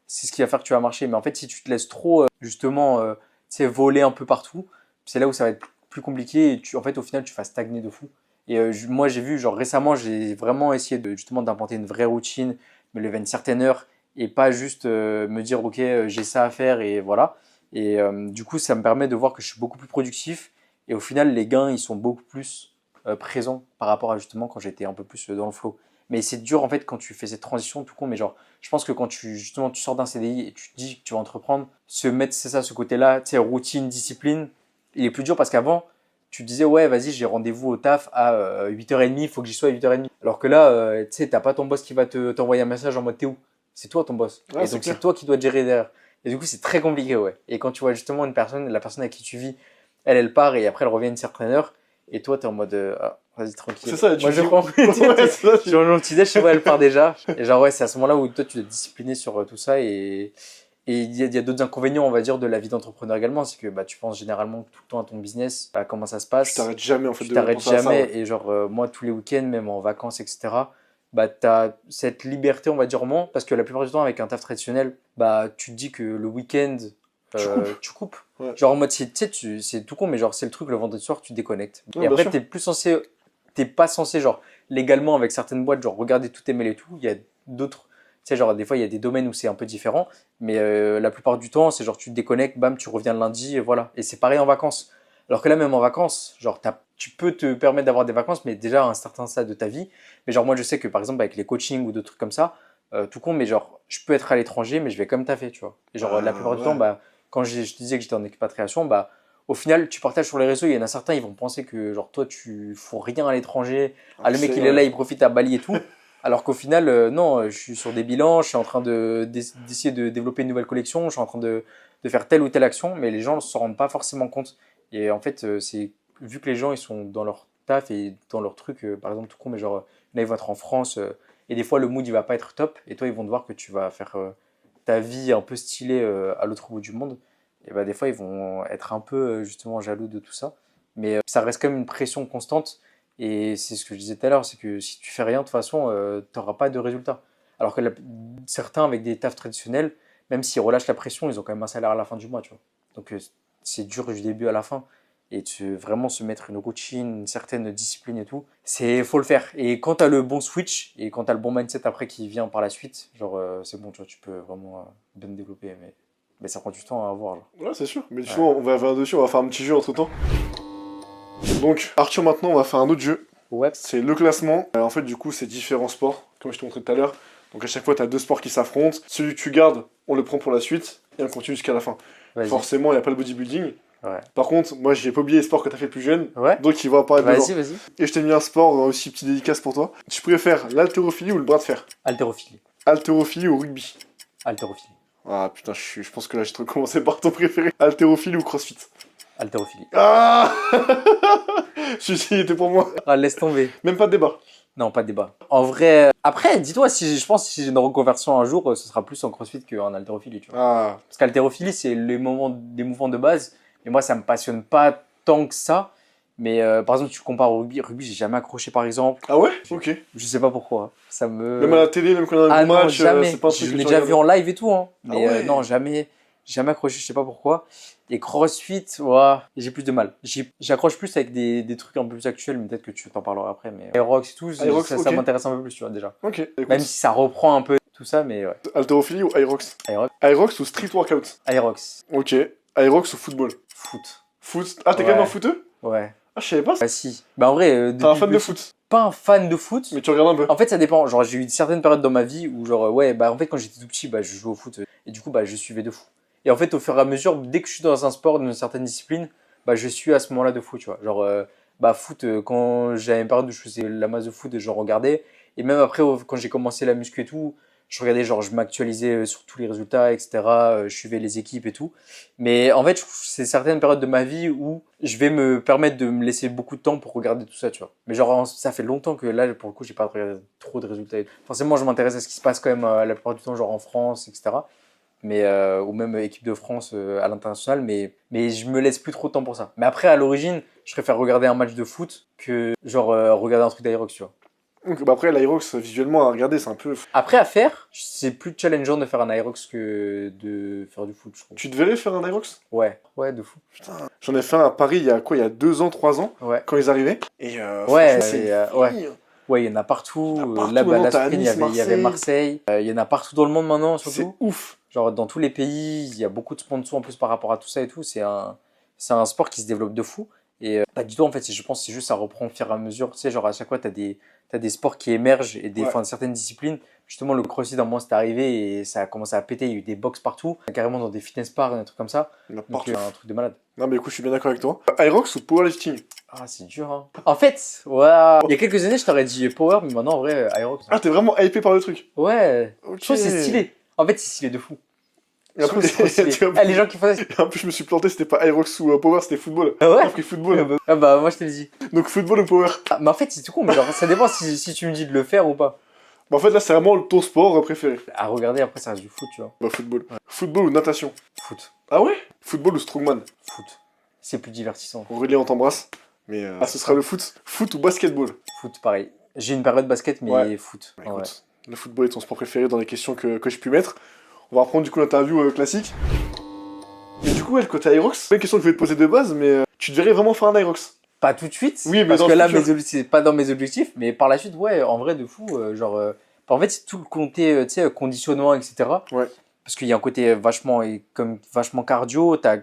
c'est ce qui va faire que tu vas marcher. Mais en fait, si tu te laisses trop, justement, tu sais, voler un peu partout, c'est là où ça va être plus compliqué et en fait, au final, tu vas stagner de fou. Et moi, j'ai vu, genre récemment, j'ai vraiment essayé de justement d'implanter une vraie routine, me lever à une certaine heure et pas juste me dire, ok, j'ai ça à faire et voilà. Et du coup, ça me permet de voir que je suis beaucoup plus productif et au final, les gains, ils sont beaucoup plus présents par rapport à justement quand j'étais un peu plus dans le flow. Mais c'est dur en fait quand tu fais cette transition tout con, mais genre, je pense que quand justement tu sors d'un CDI et tu te dis que tu vas entreprendre, se mettre, c'est ça, ce côté-là, tu sais, routine, discipline, il est plus dur parce qu'avant, tu te disais, ouais, vas-y, j'ai rendez-vous au taf à 8h30, il faut que j'y sois à 8h30. Alors que là, tu sais, t'as pas ton boss qui va t'envoyer un message en mode t'es où? C'est toi ton boss. Ouais, Et c'est donc, c'est clair. toi qui dois te gérer derrière. Et du coup, c'est très compliqué, ouais. Et quand tu vois justement une personne, la personne avec qui tu vis, elle part et après elle revient à une certaine heure. Et toi, t'es en mode, ah, vas-y, tranquille. C'est ça, tu Moi, te je dis. prends. Ouais, c'est ça, Sur le petit déj, tu vois, elle part déjà. Et genre, ouais, c'est à ce moment-là où toi, tu dois te discipliner sur tout ça. Et il y a d'autres inconvénients, on va dire, de la vie d'entrepreneur également. C'est que bah, tu penses généralement tout le temps à ton business, à comment ça se tu passe. t'arrêtes jamais en fait Tu de t'arrêtes penser à ça, jamais. ouais. Et genre, moi, tous les week-ends, même en vacances, etc., bah, tu as cette liberté, on va dire, moins. Parce que la plupart du temps, avec un taf traditionnel, bah, tu te dis que le week-end, Tu coupes. tu coupes. Ouais. Genre en mode, tu sais, c'est tout con, mais genre, c'est le truc, le vendredi soir, tu déconnectes. Ouais, Et bien après, sûr. t'es pas censé, genre, légalement, avec certaines boîtes, genre, regarder tous tes mails et tout. Il y a d'autres, tu sais, genre, des fois, il y a des domaines où c'est un peu différent. Mais la plupart du temps, c'est genre, tu te déconnectes, bam, tu reviens le lundi, et voilà. Et c'est pareil en vacances. Alors que là, même en vacances, genre, tu peux te permettre d'avoir des vacances, mais déjà à un certain stade de ta vie. Mais genre, moi, je sais que par exemple, avec les coachings ou d'autres trucs comme ça, tout con, mais genre, je peux être à l'étranger, mais je vais quand même taffer, tu vois. Et genre, la plupart du temps, Ouais. bah, quand je disais que j'étais en expatriation, bah, au final, tu partages sur les réseaux, il y en a certains, ils vont penser que genre toi, tu fous rien à l'étranger. Ah, le mec, il est là, Ouais. il profite à Bali et tout. Alors qu'au final, non, je suis sur des bilans, je suis en train d'essayer de développer une nouvelle collection, je suis en train de faire telle ou telle action, mais les gens ne s'en rendent pas forcément compte. Et en fait, c'est vu que les gens, ils sont dans leur taf et dans leur truc, par exemple, tout con, mais genre, là, ils vont être en France, et des fois, le mood, il va pas être top, et toi, ils vont te voir que tu vas faire ta vie un peu stylée à l'autre bout du monde et bah, des fois, ils vont être un peu justement jaloux de tout ça. Mais ça reste quand même une pression constante. Et c'est ce que je disais tout à l'heure, c'est que si tu fais rien, de toute façon, tu n'auras pas de résultat. Alors que certains, avec des tafs traditionnels, même s'ils relâchent la pression, ils ont quand même un salaire à la fin du mois, tu vois. Donc c'est dur du début à la fin. Et vraiment se mettre une routine, une certaine discipline et tout, faut le faire. Et quand tu as le bon switch et quand tu as le bon mindset après qui vient par la suite, genre c'est bon, tu vois, tu peux vraiment bien te développer. Mais ça prend du temps à avoir. Genre. Ouais, c'est sûr. Mais du Ouais. coup, on va revenir dessus, on va faire un petit jeu entre temps. Donc, Arthur, maintenant, on va faire un autre jeu. Ouais. C'est le classement. En fait, du coup, c'est différents sports, comme je te montrais tout à l'heure. Donc, à chaque fois, tu as deux sports qui s'affrontent. Celui que tu gardes, on le prend pour la suite et on continue jusqu'à la fin. Vas-y. Forcément, il n'y a pas le bodybuilding. Ouais. Par contre, moi, j'ai pas oublié les sports que tu as fait plus jeune. Ouais. Donc, il va apparaître dedans. Vas-y. Et je t'ai mis un sport aussi petit dédicace pour toi. Tu préfères l'haltérophilie ou le bras de fer? Haltérophilie. Haltérophilie ou rugby? Haltérophilie. Ah putain, je pense que là, j'ai trop commencé par ton préféré. Haltérophilie ou crossfit? Haltérophilie. Ah celui-ci, il était pour moi. Ah, laisse tomber. Même pas de débat. Non, pas de débat. En vrai, après, dis-toi, je pense que si j'ai une reconversion un jour, ce sera plus en crossfit qu'en haltérophilie, tu vois. Ah, Parce qu'haltérophilie, c'est les mouvements de base. Et moi, ça me passionne pas tant que ça. Mais par exemple, tu compares au rugby. Rugby, j'ai jamais accroché, par exemple. ah ouais? Ok. Je sais pas pourquoi. Ça me. Même à la télé, même quand on a un Ah gros non, match, jamais. c'est pas un truc Je que l'ai tu déjà regardes. vu en live et tout, hein. Mais Ah ouais. non, jamais. Jamais accroché, je sais pas pourquoi. Et CrossFit, ouais, j'ai plus de mal. J'accroche plus avec des trucs un peu plus actuels, mais peut-être que tu t'en parleras après. Mais Aerox et tout, Aerox, ça ok. m'intéresse un peu plus, tu vois, déjà. Ok. Même Écoute, si ça reprend un peu tout ça, mais ouais. haltérophilie ou Aerox? Aerox. Aerox ou street workout? Aerox. Ok. Aerox ou football? Foot. Foot. Ah, t'es quand même un Ouais. footeux? Ouais. Ah, je savais pas ça. Bah si. Bah en vrai, T'es un depuis fan de petit, foot, pas un fan de foot. mais tu regardes un peu. En fait, ça dépend. Genre, j'ai eu certaines périodes dans ma vie où, genre, ouais, bah en fait, quand j'étais tout petit, bah je jouais au foot. Et du coup, bah je suivais de fou. Et en fait, au fur et à mesure, dès que je suis dans un sport, dans une certaine discipline, bah je suis à ce moment-là de fou, tu vois. Genre, bah foot, quand j'avais une période où je faisais la masse de foot, je regardais. Et même après, quand j'ai commencé la muscu et tout, je regardais, genre, je m'actualisais sur tous les résultats, etc. Je suivais les équipes et tout. Mais en fait, je trouve que c'est certaines périodes de ma vie où je vais me permettre de me laisser beaucoup de temps pour regarder tout ça, tu vois. Mais genre, ça fait longtemps que là, pour le coup, j'ai pas regardé trop de résultats. Forcément, je m'intéresse à ce qui se passe quand même la plupart du temps, genre en France, etc. Mais, ou même équipe de France à l'international, mais je me laisse plus trop de temps pour ça. Mais après, à l'origine, je préfère regarder un match de foot que genre regarder un truc d'Aerox, tu vois. Donc, bah après, l'Aerox, visuellement, à regarder, c'est un peu. Après, à faire, c'est plus challengeant de faire un Aerox que de faire du foot, je trouve. Tu devrais faire un Aerox? Ouais, ouais, de fou. Putain. J'en ai fait un à Paris il y a quoi? Il y a 2 ans, 3 ans, Ouais. quand ils arrivaient. Et Ouais, franchement, c'est une ouais. folie. Ouais, il y en a partout. Il y en a partout, Là, bah, maintenant, la t'as Sprint, Nice, il y avait Marseille. Marseille. Il y en a partout dans le monde maintenant, C'est surtout. ouf. Genre, dans tous les pays, il y a beaucoup de sponsors en plus par rapport à tout ça et tout. C'est un sport qui se développe de fou. Et pas du tout, en fait, je pense que c'est juste ça reprend au fur et à mesure. Tu sais, genre, à chaque fois, t'as des sports qui émergent et Ouais. enfin, certaines disciplines. Justement, le crossfit, à un moment, c'est arrivé et ça a commencé à péter. Il y a eu des box partout, carrément dans des fitness bars, des trucs comme ça. Il y en a Donc, partout. un truc de malade. Non, mais écoute, je suis bien d'accord avec toi. Aerox ou powerlifting? Ah, c'est dur, hein. En fait, ouais. Il y a quelques années, je t'aurais dit Power, mais maintenant, en vrai, Aerox. Ah, t'es vraiment hypé par le truc. Ouais. Ok. Je trouve que c'est stylé. En fait, c'est stylé de fou. Et Je trouve que c'est trop stylé. Ah, les gens qui font ça. En plus, je me suis planté, c'était pas Aerox ou Power, c'était football. Ah ouais. J'ai pris football. Ah bah, moi, je te le dis. Donc, football ou Power? Ah, mais en fait, c'est tout con, mais genre, ça dépend si tu me dis de le faire ou pas. Bah, en fait, là, c'est vraiment ton sport préféré. À regarder, après, ça reste du foot, tu vois. Bah, football. Football ou natation? Foot. Ah ouais? Football ou strongman? Foot. C'est plus divertissant. Aurélien, on t'embrasse. Mais ce sera le foot. Foot ou basketball? Foot, pareil. J'ai une période basket, mais Ouais. foot. Bah, Ah ouais. écoute, le football est ton sport préféré dans les questions que j'ai pu mettre. On va reprendre du coup l'interview classique. Et du coup, le côté Aerox, c'est une question que je voulais te poser de base, mais tu devrais vraiment faire un Aerox. Pas tout de suite. Oui, mais parce dans que le là, futur. c'est pas dans mes objectifs, mais par la suite, ouais, en vrai, de fou. En fait, c'est tout le côté, tu sais, conditionnement, etc. Ouais. Parce qu'il y a un côté vachement, vachement cardio. T'as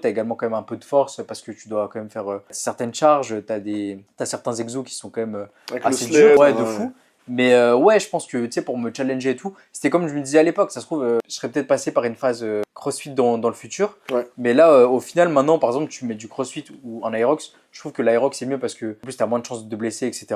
également quand même un peu de force parce que tu dois quand même faire certaines charges. T'as certains exos qui sont quand même Avec le assez sled, durs, ouais, de fou. Mais ouais, je pense que, tu sais, pour me challenger et tout, c'était comme je me disais à l'époque, ça se trouve, je serais peut-être passé par une phase crossfit dans le futur. Ouais. Mais là, au final, maintenant, par exemple, tu mets du crossfit ou un aerox, je trouve que l'aerox c'est mieux parce que, en plus, t'as moins de chances de te blesser, etc.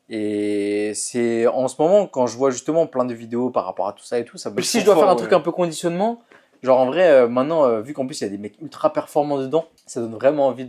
Et c'est en ce moment, quand je vois justement plein de vidéos par rapport à tout ça et tout, ça me... Ils Si sont je dois faire forts, un truc ouais. un peu conditionnement, genre en vrai, maintenant, vu qu'en plus il y a des mecs ultra performants dedans, ça donne vraiment envie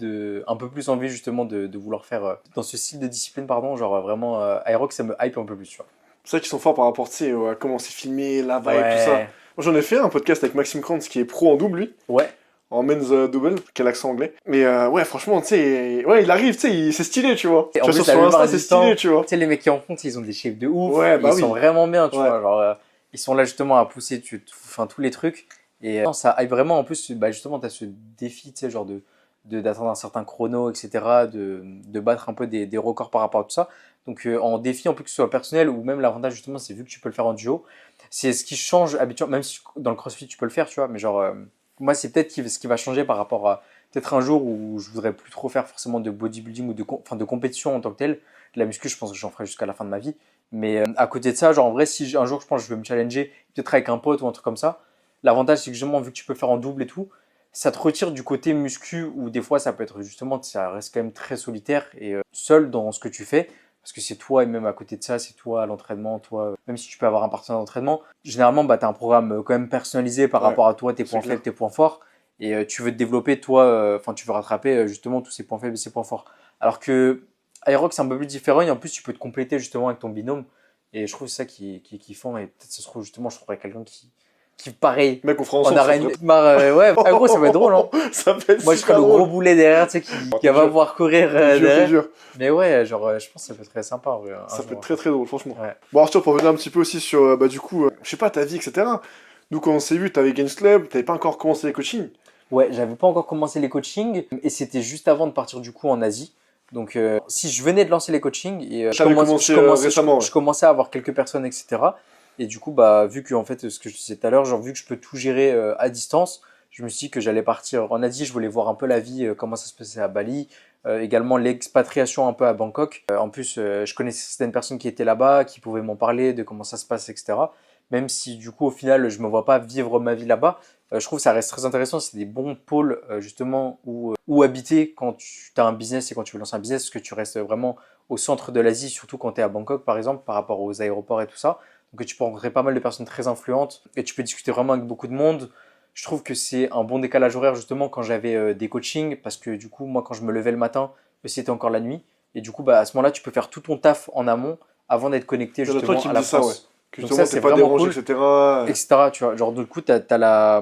un peu plus envie justement de vouloir faire dans ce style de discipline, pardon, genre vraiment aerox, ça me hype un peu plus, tu vois. C'est vrai qu'ils sont forts par rapport, tu sais, à comment c'est filmé, la vibe, tout ça. Moi, j'en ai fait un podcast avec Maxime Krantz qui est pro en double, lui. Ouais. En men's double, quel accent anglais. Mais ouais, franchement, tu sais, ouais, il arrive, tu sais, c'est stylé, tu vois. Et Tu en vois, plus, sur la son plupart Insta, du c'est stylé, temps, tu vois. Tu sais, les mecs qui en font, ils ont des shapes de ouf. Ouais, bah ils oui. sont vraiment bien, tu Ouais. vois. Genre, ils sont là justement à pousser enfin, tous les trucs. Et ça hype vraiment. En plus, bah, justement, tu as ce défi, tu sais, genre d'atteindre un certain chrono, etc. De battre un peu des records par rapport à tout ça. Donc, en défi, en plus que ce soit personnel ou même l'avantage, justement, c'est vu que tu peux le faire en duo. C'est ce qui change habituellement, même si dans le crossfit, tu peux le faire, tu vois. Mais genre, moi, c'est peut-être ce qui va changer par rapport à peut-être un jour où je voudrais plus trop faire forcément de bodybuilding ou de compétition en tant que tel. La muscu, je pense que j'en ferai jusqu'à la fin de ma vie. Mais à côté de ça, genre en vrai, si un jour je pense que je veux me challenger, peut-être avec un pote ou un truc comme ça, l'avantage c'est que justement, vu que tu peux faire en double et tout, ça te retire du côté muscu où des fois ça peut être justement, ça reste quand même très solitaire et seul dans ce que tu fais. Parce que c'est toi, et même à côté de ça, c'est toi à l'entraînement, toi, même si tu peux avoir un partenaire d'entraînement, généralement, bah, tu as un programme quand même personnalisé par Ouais, rapport à toi, tes c'est points clair. faibles, tes points forts. Et tu veux te développer, toi, enfin, tu veux rattraper justement tous ces points faibles et ces points forts. Alors que Aerox, c'est un peu plus différent et en plus, tu peux te compléter justement avec ton binôme. Et je trouve ça qui est kiffant. Et peut-être, ça se trouve, justement, je trouverais quelqu'un qui pareil. Mec, on fera On ensemble. aurait ça une ouais, ah, gros, ça va être drôle, hein. Ça peut être Moi, je serais super le drôle. gros boulet derrière, tu sais, qui T'es va dur. pouvoir courir T'es dur, t'es derrière. dur. Mais ouais, genre, je pense que ça peut être très sympa, en vrai, un Ça peut jour. être très très drôle, franchement. Ouais. Bon, Arthur, pour revenir un petit peu aussi sur, bah, du coup, je sais pas, ta vie, etc. Nous, quand on s'est vu, t'avais Games Club, t'avais pas encore commencé les coachings. Ouais, j'avais pas encore commencé les coachings et c'était juste avant de partir du coup en Asie. Donc, si je venais de lancer les coachings et T'avais commencé récemment, ouais. je commençais à avoir quelques personnes, etc. Et du coup, bah, vu que en fait, ce que je disais tout à l'heure, genre vu que je peux tout gérer à distance, je me suis dit que j'allais partir en Asie. Je voulais voir un peu la vie, comment ça se passait à Bali, également l'expatriation un peu à Bangkok. En plus, je connaissais certaines personnes qui étaient là-bas, qui pouvaient m'en parler de comment ça se passe, etc. Même si du coup, au final, je me vois pas vivre ma vie là-bas. Je trouve que ça reste très intéressant. C'est des bons pôles justement où habiter quand tu as un business et quand tu veux lancer un business, parce que tu restes vraiment au centre de l'Asie, surtout quand tu es à Bangkok par exemple, par rapport aux aéroports et tout ça. Donc tu peux rencontrer pas mal de personnes très influentes et tu peux discuter vraiment avec beaucoup de monde. Je trouve que c'est un bon décalage horaire justement quand j'avais des coachings, parce que du coup, moi quand je me levais le matin, c'était encore la nuit. Et du coup, bah, à ce moment-là, tu peux faire tout ton taf en amont avant d'être connecté Il y en a plein justement qui à me la disent ça, ouais. France. Que Donc justement, ça, t'es c'est pas vraiment dérangé, cool, etc. etc. Tu vois, genre du coup, t'as la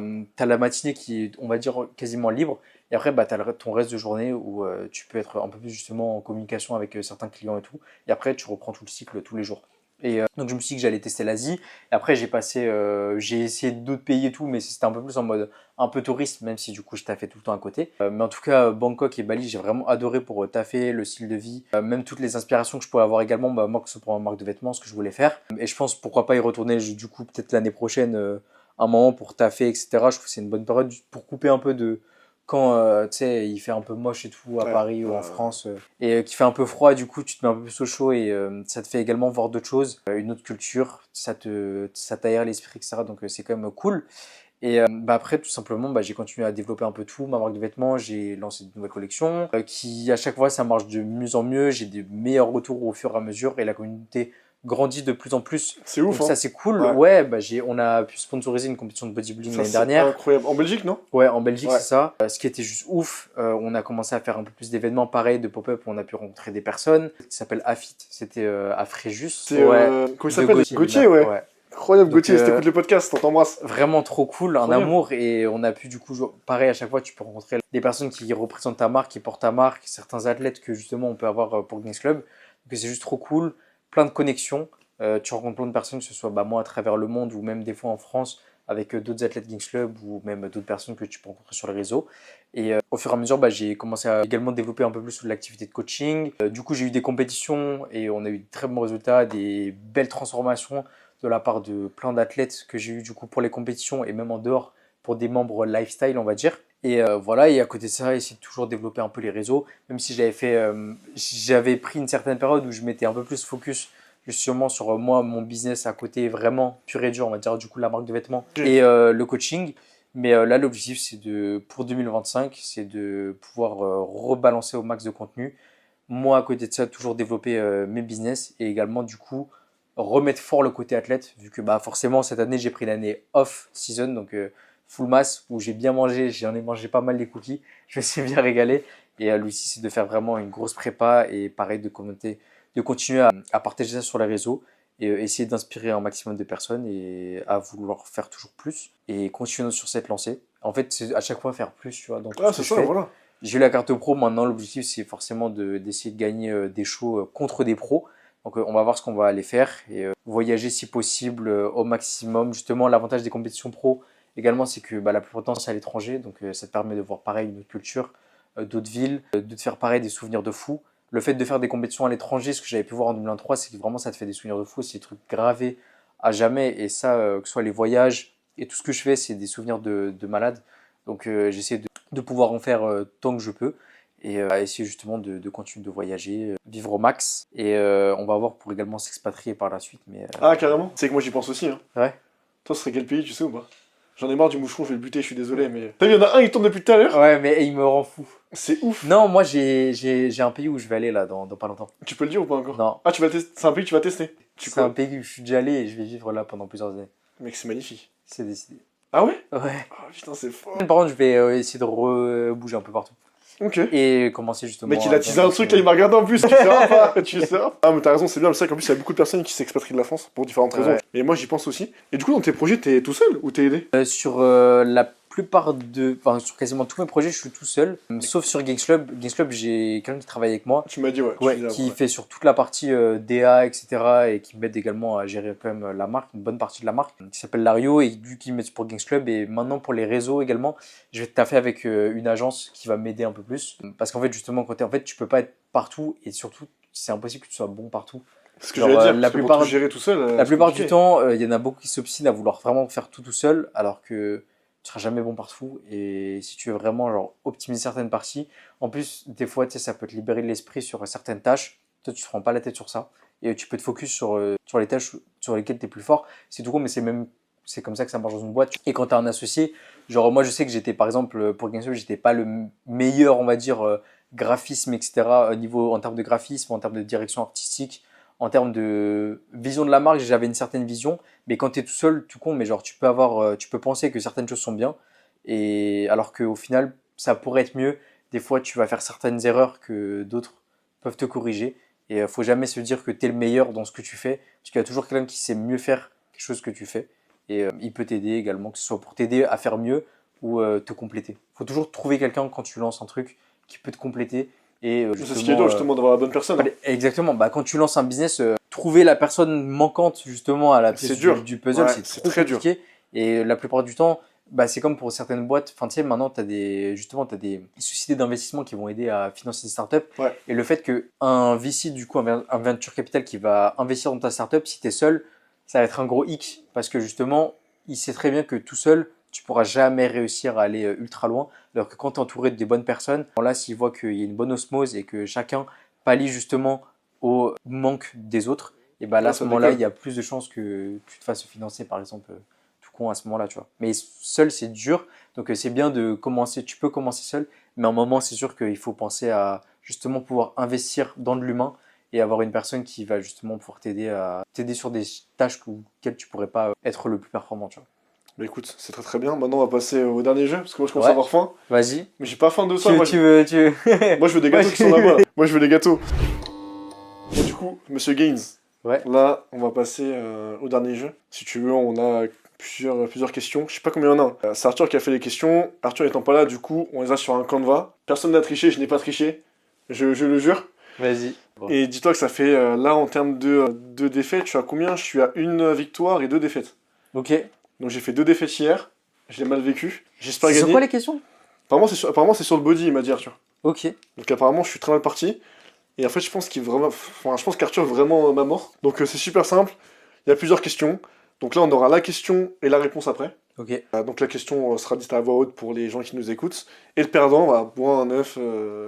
matinée qui est, on va dire, quasiment libre. Et après, bah, ton reste de journée où tu peux être un peu plus justement en communication avec certains clients et tout. Et après, tu reprends tout le cycle tous les jours. Et donc, je me suis dit que j'allais tester l'Asie. Et après, j'ai essayé d'autres pays et tout, mais c'était un peu plus en mode un peu touriste, même si du coup, je taffais tout le temps à côté. Mais en tout cas, Bangkok et Bali, j'ai vraiment adoré pour taffer, le style de vie, même toutes les inspirations que je pouvais avoir également, bah, moi, que ce soit pour ma marque de vêtements, ce que je voulais faire. Et je pense, pourquoi pas y retourner, du coup, peut-être l'année prochaine, un moment pour taffer, etc. Je trouve que c'est une bonne période pour couper un peu de quand tu sais, il fait un peu moche et tout à Ouais, Paris ou en France et qu'il fait un peu froid, du coup tu te mets un peu plus au chaud et ça te fait également voir d'autres choses, une autre culture, ça t'aère l'esprit, etc. Donc c'est quand même cool. Et bah après, tout simplement, bah, j'ai continué à développer un peu tout, ma marque de vêtements, j'ai lancé de nouvelles collections qui, à chaque fois, ça marche de mieux en mieux. J'ai des meilleurs retours au fur et à mesure et la communauté grandit de plus en plus. C'est ouf, Donc hein. ça, c'est cool. Ouais. Ouais, bah, on a pu sponsoriser une compétition de bodybuilding Ça, l'année c'est dernière. incroyable. En Belgique, non? Ouais, en Belgique, Ouais. c'est ça. Ce qui était juste ouf, on a commencé à faire un peu plus d'événements pareils, de pop-up, où on a pu rencontrer des personnes qui s'appellent AFIT. C'était à Fréjus. C'est, Ouais. comment il De s'appelle? Gauthier, ouais. ouais. Incroyable, Donc, Gauthier, si t'écoutes le podcast, on t'embrasse. vraiment trop cool, un Incroyable. amour, et on a pu du coup, pareil à chaque fois, tu peux rencontrer des personnes qui représentent ta marque, qui portent ta marque, certains athlètes que justement on peut avoir pour Games Club. Donc c'est juste trop cool, plein de connexions. Tu rencontres plein de personnes, que ce soit bah, moi à travers le monde ou même des fois en France avec d'autres athlètes Games Club ou même d'autres personnes que tu peux rencontrer sur les réseaux. Et au fur et à mesure, bah, j'ai commencé à également développer un peu plus l'activité de coaching. Du coup, j'ai eu des compétitions et on a eu de très bons résultats, des belles transformations de la part de plein d'athlètes que j'ai eu du coup pour les compétitions et même en dehors pour des membres lifestyle, on va dire. Et voilà, et à côté de ça, essayer de toujours développer un peu les réseaux, même si j'avais pris une certaine période où je m'étais un peu plus focus justement sur moi, mon business à côté, vraiment pur et dur, on va dire, du coup, la marque de vêtements et le coaching. Mais là, l'objectif, pour 2025, c'est de pouvoir rebalancer au max de contenu. Moi, à côté de ça, toujours développer mes business et également, du coup, remettre fort le côté athlète, vu que bah, forcément, cette année, j'ai pris l'année off-season, donc full mass, où j'ai bien mangé, j'en ai mangé pas mal les cookies, je me suis bien régalé. Et lui aussi, c'est de faire vraiment une grosse prépa et pareil, de continuer à partager ça sur les réseaux et essayer d'inspirer un maximum de personnes et à vouloir faire toujours plus et continuer sur cette lancée. En fait, c'est à chaque fois faire plus, tu vois, dans tout Ah, ce que c'est je ça, fais. voilà. J'ai eu la carte pro, maintenant l'objectif c'est forcément d'essayer de gagner des shows contre des pros. Donc on va voir ce qu'on va aller faire et voyager si possible au maximum. Justement, l'avantage des compétitions pro également, c'est que bah, la plupart du temps c'est à l'étranger, donc ça te permet de voir pareil une autre culture, d'autres villes, de te faire pareil des souvenirs de fou. Le fait de faire des compétitions à l'étranger, ce que j'avais pu voir en 2023, c'est que vraiment ça te fait des souvenirs de fou, c'est des trucs gravés à jamais. Et ça, que ce soit les voyages et tout ce que je fais, c'est des souvenirs de malade. Donc j'essaie de pouvoir en faire tant que je peux et à essayer justement de continuer de voyager, vivre au max. Et on va voir pour également s'expatrier par la suite. Mais Ah, carrément. C'est que moi, j'y pense aussi, hein. ouais. Toi, ce serait quel pays, tu sais ou pas? J'en ai marre du moucheron, je vais le buter, je suis désolé, mais. T'as vu, il y en a un, il tourne depuis tout à l'heure. Ouais, mais il me rend fou. C'est ouf. Non, moi j'ai un pays où je vais aller là dans pas longtemps. Tu peux le dire ou pas encore? Non, Ah, tu vas tester. C'est un pays que tu vas tester. Tu c'est un quoi? pays où je suis déjà allé et je vais vivre là pendant plusieurs années. Mec, c'est magnifique. C'est décidé. Ah ouais? Ouais. Ah putain, c'est fort. Par contre, je vais essayer de rebouger un peu partout. Ok. et commencer justement. Mec, il a teasé un truc, là, il m'a regardé en plus, tu sais pas, tu sais pas. Ah, mais t'as raison, c'est bien, c'est vrai qu'en plus, il y a beaucoup de personnes qui s'expatrient de la France pour différentes raisons. Ouais. Et moi, j'y pense aussi. Et du coup, dans tes projets, t'es tout seul ou t'es aidé? Sur enfin, sur quasiment tous mes projets, je suis tout seul, sauf sur Games Club. Games Club, j'ai quelqu'un qui travaille avec moi. Tu m'as dit, ouais. tu Ouais, disais qui avant, ouais. fait sur toute la partie DA, etc. et qui m'aide également à gérer quand même la marque, une bonne partie de la marque, qui s'appelle Lario et du qui m'aide pour Games Club. Et maintenant pour les réseaux également, je vais taffer avec une agence qui va m'aider un peu plus. Parce qu'en fait, justement, en fait, tu peux pas être partout et surtout, c'est impossible que tu sois bon partout. C'est ce que Genre, j'allais dire, la parce que plupart- pour tout gérer tout seul, La c'est plupart du compliqué. temps, il y en a beaucoup qui s'obstinent à vouloir vraiment faire tout seul, alors que tu seras jamais bon partout. Et si tu veux vraiment genre, optimiser certaines parties, en plus, des fois, tu sais, ça peut te libérer de l'esprit sur certaines tâches. Toi, tu te prends pas la tête sur ça. Et tu peux te focus sur les tâches sur lesquelles tu es plus fort. C'est tout con, mais c'est comme ça que ça marche dans une boîte. Et quand tu as un associé, genre moi, je sais que j'étais, par exemple, pour GameStop, j'étais pas le meilleur, on va dire, graphisme, etc. En termes de graphisme, en termes de direction artistique. En termes de vision de la marque, j'avais une certaine vision, mais quand tu es tout seul, tout con, mais genre tu peux penser que certaines choses sont bien, et alors qu'au final, ça pourrait être mieux. Des fois, tu vas faire certaines erreurs que d'autres peuvent te corriger, et faut jamais se dire que tu es le meilleur dans ce que tu fais, parce qu'il y a toujours quelqu'un qui sait mieux faire quelque chose que tu fais, et il peut t'aider également, que ce soit pour t'aider à faire mieux ou te compléter. Faut toujours trouver quelqu'un quand tu lances un truc qui peut te compléter, et C'est ce qui est dur, justement, d'avoir la bonne personne. Exactement, bah, quand tu lances un business, trouver la personne manquante justement à la pièce C'est dur. du puzzle, Ouais, c'est c'est trop très dur. compliqué. Et la plupart du temps, bah, c'est comme pour certaines boîtes. Enfin, tu sais, maintenant, tu as des sociétés d'investissement qui vont aider à financer des startups. Ouais. Et le fait qu'un VC, du coup, un venture capital qui va investir dans ta startup, si tu es seul, ça va être un gros hic. Parce que justement, il sait très bien que tout seul, tu pourras jamais réussir à aller ultra loin. Alors que quand tu es entouré de des bonnes personnes, là, s'ils voient qu'il y a une bonne osmose et que chacun pallie justement au manque des autres, et bah là, Ouais, à ce ça moment-là, décolle. il y a plus de chances que tu te fasses financer, par exemple, tout con à ce moment-là, tu vois. Mais seul, c'est dur. Donc, c'est bien de commencer. Tu peux commencer seul, mais à un moment, c'est sûr qu'il faut penser à justement pouvoir investir dans de l'humain et avoir une personne qui va justement pouvoir t'aider sur des tâches auxquelles tu pourrais pas être le plus performant, tu vois. Mais écoute, c'est très très bien. Maintenant, on va passer au dernier jeu, parce que moi, je commence à Ouais. avoir faim. Vas-y. Mais j'ai pas faim de ça. Tu, Moi, tu veux, tu... moi, je veux des gâteaux qui sont là-bas. Là. Moi, je veux des gâteaux. Et du coup, monsieur Gaines, Ouais. là, on va passer au dernier jeu. Si tu veux, on a plusieurs questions. Je sais pas combien il y en a. C'est Arthur qui a fait les questions. Arthur étant pas là, du coup, on les a sur un Canva. Personne n'a triché, je n'ai pas triché. Je le jure. Vas-y. Et dis-toi que ça fait, là, en termes de défaites, je suis à combien? Je suis à une victoire et 2 défaites. Ok. Donc j'ai fait 2 défaites hier. Je l'ai mal vécu. J'espère C'est sur gagner. quoi les questions? Apparemment, c'est sur le body, il m'a dit Arthur. Ok. Donc apparemment, je suis très mal parti. Et en fait, je pense je pense qu'Arthur est vraiment ma mort. Donc c'est super simple. Il y a plusieurs questions. Donc là, on aura la question et la réponse après. Ok. Donc la question sera dite à voix haute pour les gens qui nous écoutent. Et le perdant va boire un œuf,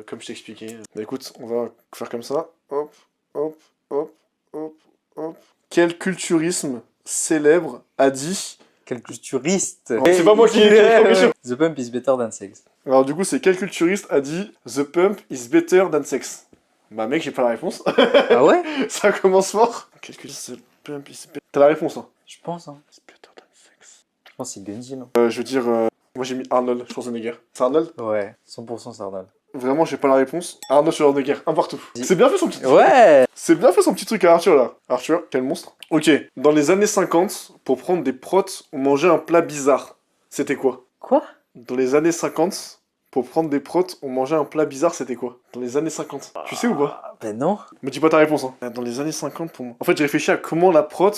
comme je t'ai expliqué. Bah écoute, on va faire comme ça. Hop, hop, hop, hop, hop. Quel culturisme célèbre a dit... Quel culturiste. C'est pas moi qui ai écrit la question. The pump is better than sex. Alors du coup, c'est quel culturiste a dit The pump is better than sex? Bah mec, j'ai pas la réponse. Ah ouais? Ça commence fort. Quel culturiste the pump is better... T'as la réponse, hein? Je pense, hein. It's better than sex. Je pense que c'est Gunji, non? Je veux dire... moi j'ai mis Arnold Schwarzenegger. C'est Arnold? Ouais, 100% Sardal. Vraiment, j'ai pas la réponse. Arnold Schwarzenegger, un partout. C'est bien fait son petit... Ouais! C'est bien fait son petit truc à Arthur, là. Arthur, quel monstre. Ok. Dans les années 50, pour prendre des protes, on mangeait un plat bizarre. C'était quoi? Quoi? Dans les années 50, pour prendre des protes, on mangeait un plat bizarre, c'était quoi? Dans les années 50. Tu sais ou pas? Ah, ben non. Me dis pas ta réponse, hein. Dans les années 50, pour moi. En fait, j'ai réfléchi à comment la prot,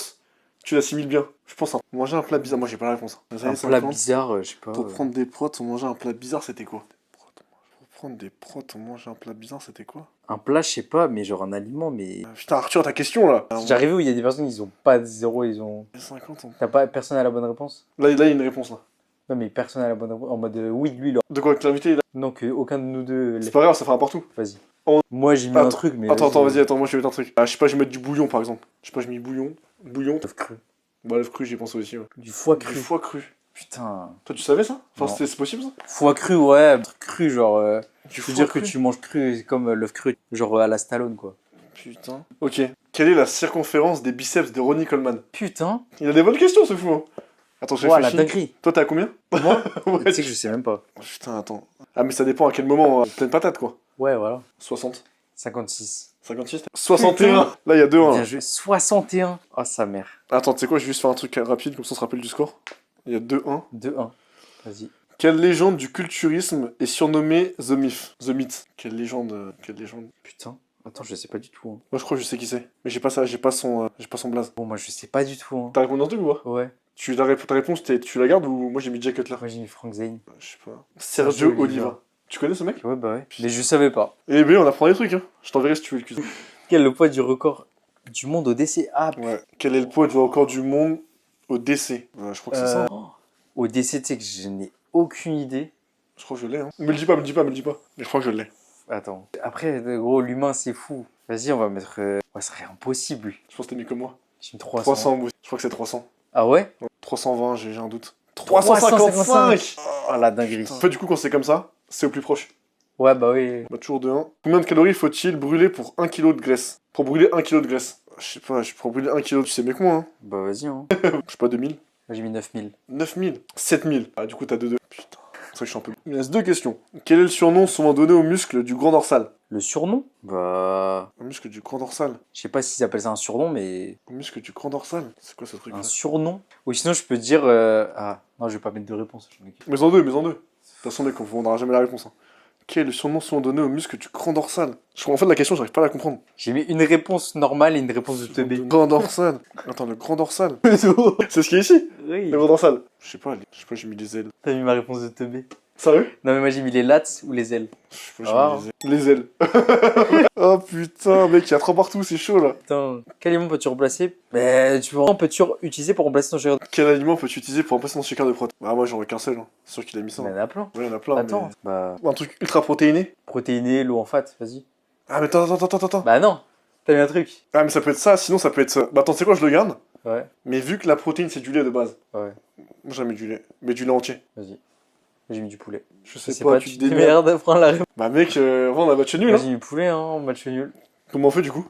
tu l'assimiles bien. Je pense, hein. Manger un plat bizarre. Moi, j'ai pas la réponse. Dans les Un années plat 50, bizarre, je sais pas. pour prendre des protes, on mangeait un plat bizarre, c'était quoi? Pour prendre des protes, on mangeait un plat bizarre, c'était quoi? Un plat, je sais pas, mais genre un aliment, mais. Putain, Arthur, ta question, là. C'est déjà arrivé où il y a des personnes, ils ont pas de zéro, ils ont. 50, T'as pas personne à la bonne réponse? Là, il y a une réponse, là. Non, mais personne à la bonne réponse. En mode oui, lui, là. De quoi que l'invité, là? Non, que aucun de nous deux. C'est pas grave, ça fera un partout. Vas-y. On- Moi, j'ai mis un truc, mais. Attends, vas-y, attends, moi, je vais mettre un truc. Ah, je sais pas, je vais mettre du bouillon, par exemple. Je sais pas, je mets bouillon. Bouillon. L'œuf cru. Bah, l'œuf cru, j'y pense aussi, ouais. Du foie Du cru. foie cru. Putain. Toi, tu savais ça? Enfin, Non. c'est possible, ça? Foie cru, ouais. Un truc cru, genre. Du Je veux dire que tu manges cru, c'est comme l'œuf cru. Genre à la Stallone, quoi. Putain. Ok. Quelle est la circonférence des biceps de Ronnie Coleman? Putain. Il a des bonnes questions, ce fou, hein. Attends, je Ouah, la réfléchis. dinguerie. Toi, t'es à combien? Moi Ouais. Tu sais que je sais même pas. Putain, attends. Ah, mais ça dépend à quel moment. Pleine patate, quoi. Ouais, voilà. 60. 56. 56. 61. Là, il y a 2-1. Bien là. joué. 61. Oh, sa mère. Attends, tu sais quoi, je vais juste faire un truc rapide, comme ça on se rappelle du score. Il y a 2-1. 2-1. Vas-y. Quelle légende du culturisme est surnommée The Myth? The Myth. Quelle légende? Quelle légende? Putain. Attends, je sais pas du tout. Hein. Moi, je crois que je sais qui c'est. Mais j'ai pas ça, j'ai pas son blaze. Bon, moi, je sais pas du tout. Hein. T'as répondu un truc ou pas? Ouais. Ta réponse, tu la gardes ou moi j'ai mis Jay Cutler? Moi, j'ai mis Frank Zane. Je sais pas. Sergio Oliva. Tu connais ce mec? Ouais, bah ouais. Mais je savais pas. Eh ben, on apprend des trucs, hein. Je t'enverrai si tu veux le quiz. Quel est le poids du record du monde au décès? Ah, Ouais. Quel est le poids du record du monde au décès? Je crois que c'est ça. oh. Au décès, tu sais que je n'ai aucune idée. Je crois que je l'ai, hein. Me le dis pas, me le dis pas, me le dis pas. Mais je crois que je l'ai. Attends. Après, gros, l'humain, c'est fou. Vas-y, on va mettre... Ouais, ce serait impossible. Je pense que t'es mieux que moi. J'ai mis 300. 300, moi aussi. Je crois que c'est 300. Ah ouais? 320, j'ai un doute. 355. Oh, la dinguerie. En fait, du coup, quand c'est comme ça, c'est au plus proche. Ouais, bah oui. Bah, toujours de 1. Combien de calories faut-il brûler pour 1 kg de graisse? Pour brûler 1 kg de graisse. Je sais pas, pour brûler 1 kg, tu sais mieux que moi, hein. Bah vas-y, hein. Je sais pas, 2000. Moi, j'ai mis 9000. 9000. 7000. Ah, du coup, t'as 2-2. Putain. C'est vrai que je suis un peu. Il me reste 2 questions. Quel est le surnom souvent donné au muscle du grand dorsal? Le surnom? Bah... Un muscle du grand dorsal. Je sais pas s'ils appellent ça un surnom, mais... Un muscle du grand dorsal? C'est quoi ce truc? Un surnom? Ou sinon, je peux dire... Ah, non, je vais pas mettre de réponse. j'en ai qu'une. Mais en deux, mais en deux. De toute façon, mec, on n'aura jamais la réponse. Hein. Quel est le surnom souvent donné au muscle du grand dorsal? En fait, la question, j'arrive pas à la comprendre. J'ai mis une réponse normale et une réponse de teubé. Le grand dorsal. Attends, le grand dorsal. C'est ce qui est ici? Oui. Le grand dorsal. Je sais pas, j'ai mis les ailes. T'as mis ma réponse de teubé. Sérieux? Non, mais moi, j'ai mis les lats ou les ailes. Je sais pas, Ah. j'ai mis les ailes. Oh putain, mec, il y a 3 partout, c'est chaud là. Putain, quel aliment peux-tu remplacer? Mais tu vois, peux-tu utiliser pour remplacer ton shaker? Quel aliment peux-tu utiliser pour remplacer ton shaker de prot? Ah, moi j'en veux qu'un seul. Hein. C'est sûr qu'il a mis ça. Il y Hein. en a plein. Ouais, il y en a plein. Attends, bah... Mais... Un truc ultra protéiné? Protéiné, l'eau en fat, vas-y. Ah, mais attends. Bah non, t'as mis un truc. Ah, mais ça peut être ça, sinon ça peut être ça. Bah, attends, c'est quoi, je le garde? Ouais, Mais vu que la protéine c'est du lait de base. ouais, Moi j'ai mis du lait. Mais du lait entier. vas-y. J'ai mis du poulet. Je Je sais sais pas, pas, tu tu te te démerdes. démerdes, prends la réponse. Bah, mec, on a match nul, Moi, hein. j'ai mis poulet, hein, match nul. Comment on fait du coup?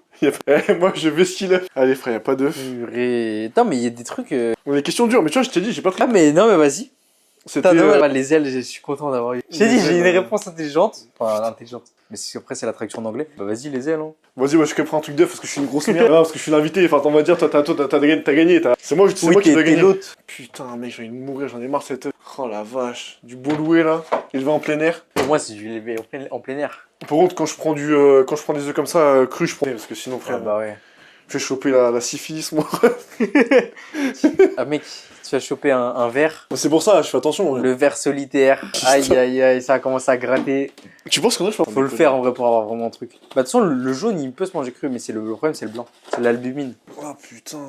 Moi je vais ce qu'il a. Allez, frère, y a pas d'œuf. Purée. Attends, mais il y a des trucs... On a des questions dures, mais tu vois, je t'ai dit, j'ai pas Ah, mais non, mais vas-y. C'était. Putain, non, les ailes, je suis content d'avoir eu. J'ai Les dit, j'ai une ailes, réponse intelligente. Enfin, intelligente. Mais après, c'est la traduction en anglais. Bah, vas-y, les ailes, hein. Vas-y, moi je vais prendre un truc d'œuf parce que je suis une grosse merde. Non, parce que je suis l'invité. Enfin, on va dire, toi, t'as gagné. C'est moi, Oui, qui dois t'es gagner. l'autre. Putain, mec, j'ai envie de mourir, j'en ai marre de cette œuf. Oh la vache. Du beau loué là. Élevé en plein air. Pour moi, c'est du lever en plein air. Par contre, quand je prends des œufs comme ça, crus, je prends. Parce que sinon, frère, Ah, bah ouais. je vais choper la syphilis, moi. Ah, mec, tu as chopé un verre. C'est pour ça, je fais attention. Le verre solitaire. Aïe, aïe, aïe, ça a commencé à gratter. Tu penses qu'en vrai, je pense Faut le faire en vrai pour avoir vraiment un truc. Bah, de toute façon, le jaune, il peut se manger cru, mais c'est le problème, c'est le blanc. C'est l'albumine. Oh putain.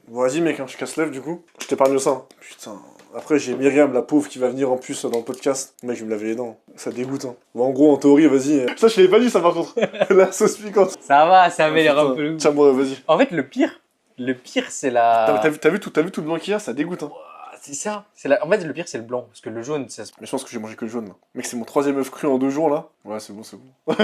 Bon, vas-y, mec, hein, je casse l'œuf du coup. Je t'épargne ça. Hein. Putain. Après, j'ai Myriam, la pauvre, qui va venir en plus dans le podcast. Mec, je vais me laver les dents. Ça dégoûte, hein. Bon, en gros, en théorie, vas-y. Ça, je l'avais pas dit, ça, par contre. La sauce piquante. Ça va, ça améliore Putain. un peu le goût. Tiens, moi, vas-y. En fait, le pire, c'est la. T'as vu tout le blanc qu'il y a, ça dégoûte, hein. C'est ça. En fait, le pire, c'est le blanc. Parce que le jaune, ça se. Mais je pense que j'ai mangé que le jaune, là. Mec, c'est mon 3ème œuf cru en 2 jours, là. Ouais, c'est bon, c'est bon.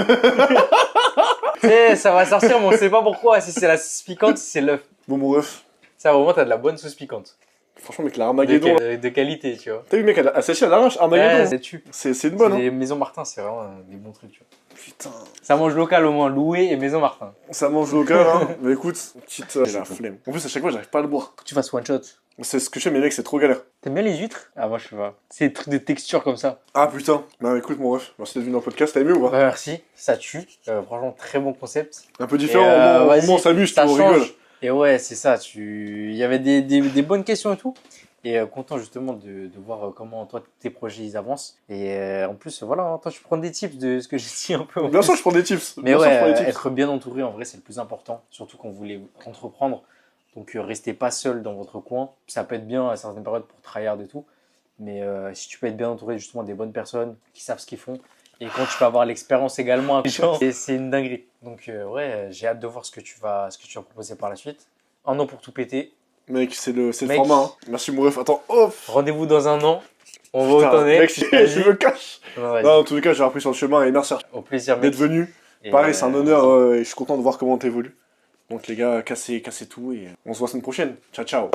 Tu sais, ça va sortir, mais on sait pas pourquoi. Si c'est la sauce piquante, si c'est l'œuf. Bon, mon œuf. Ça, vraiment, t'as de la bonne sauce piquante. Franchement, mec, la Armageddon. Là. De qualité, tu vois. T'as vu, mec, celle-ci, elle arrache. Ouais, Armageddon. c'est tu. C'est une bonne, hein. Les Maison Martin, c'est vraiment des bons trucs, tu vois. Putain. Ça mange local au moins, Loué et Maison Martin. Ça mange local, hein. Mais écoute, petite. J'ai la flemme. En plus, à chaque fois, j'arrive pas à le boire. Faut que tu fasses one shot. C'est ce que je fais, mais mec, c'est trop galère. T'aimes bien les huîtres? Ah, moi, je sais pas. C'est des trucs de texture comme ça. Ah putain. Bah écoute, mon ref, merci d'être venu dans le podcast. T'as aimé ou pas? Bah, merci, ça tue. Franchement, très bon concept. Un peu différent, Et, au moins vas-y, on s'amuse, ça on change. rigole. Et ouais, c'est ça. Il y avait des bonnes questions et tout. Et content justement de voir comment toi tes projets ils avancent. Et en plus, voilà, hein, toi je prends des tips de ce que j'ai dit un peu. Bien sûr, je prends des tips. Mais Bien sûr, je ouais, prends des tips. être bien entouré en vrai c'est le plus important, surtout quand vous voulez entreprendre. Donc restez pas seul dans votre coin. Ça peut être bien à certaines périodes pour tryhard et tout. Mais si tu peux être bien entouré justement des bonnes personnes qui savent ce qu'ils font. Et quand tu peux avoir l'expérience également, c'est une dinguerie. Donc ouais, j'ai hâte de voir ce que tu vas proposer par la suite. Un an pour tout péter. Mec, c'est le Mec. format. Hein. Merci, mon ref. Attends, hop. Rendez-vous dans un an. On va où Putain, t'en es. mec, je me cache. Non, vas-y. Non, en tous les cas, j'ai appris sur le chemin et merci Au plaisir, mec. d'être venu. Et, Pareil, c'est un honneur vas-y. et je suis content de voir comment t'évolues. Donc les gars, cassez tout et on se voit la semaine prochaine. Ciao, ciao.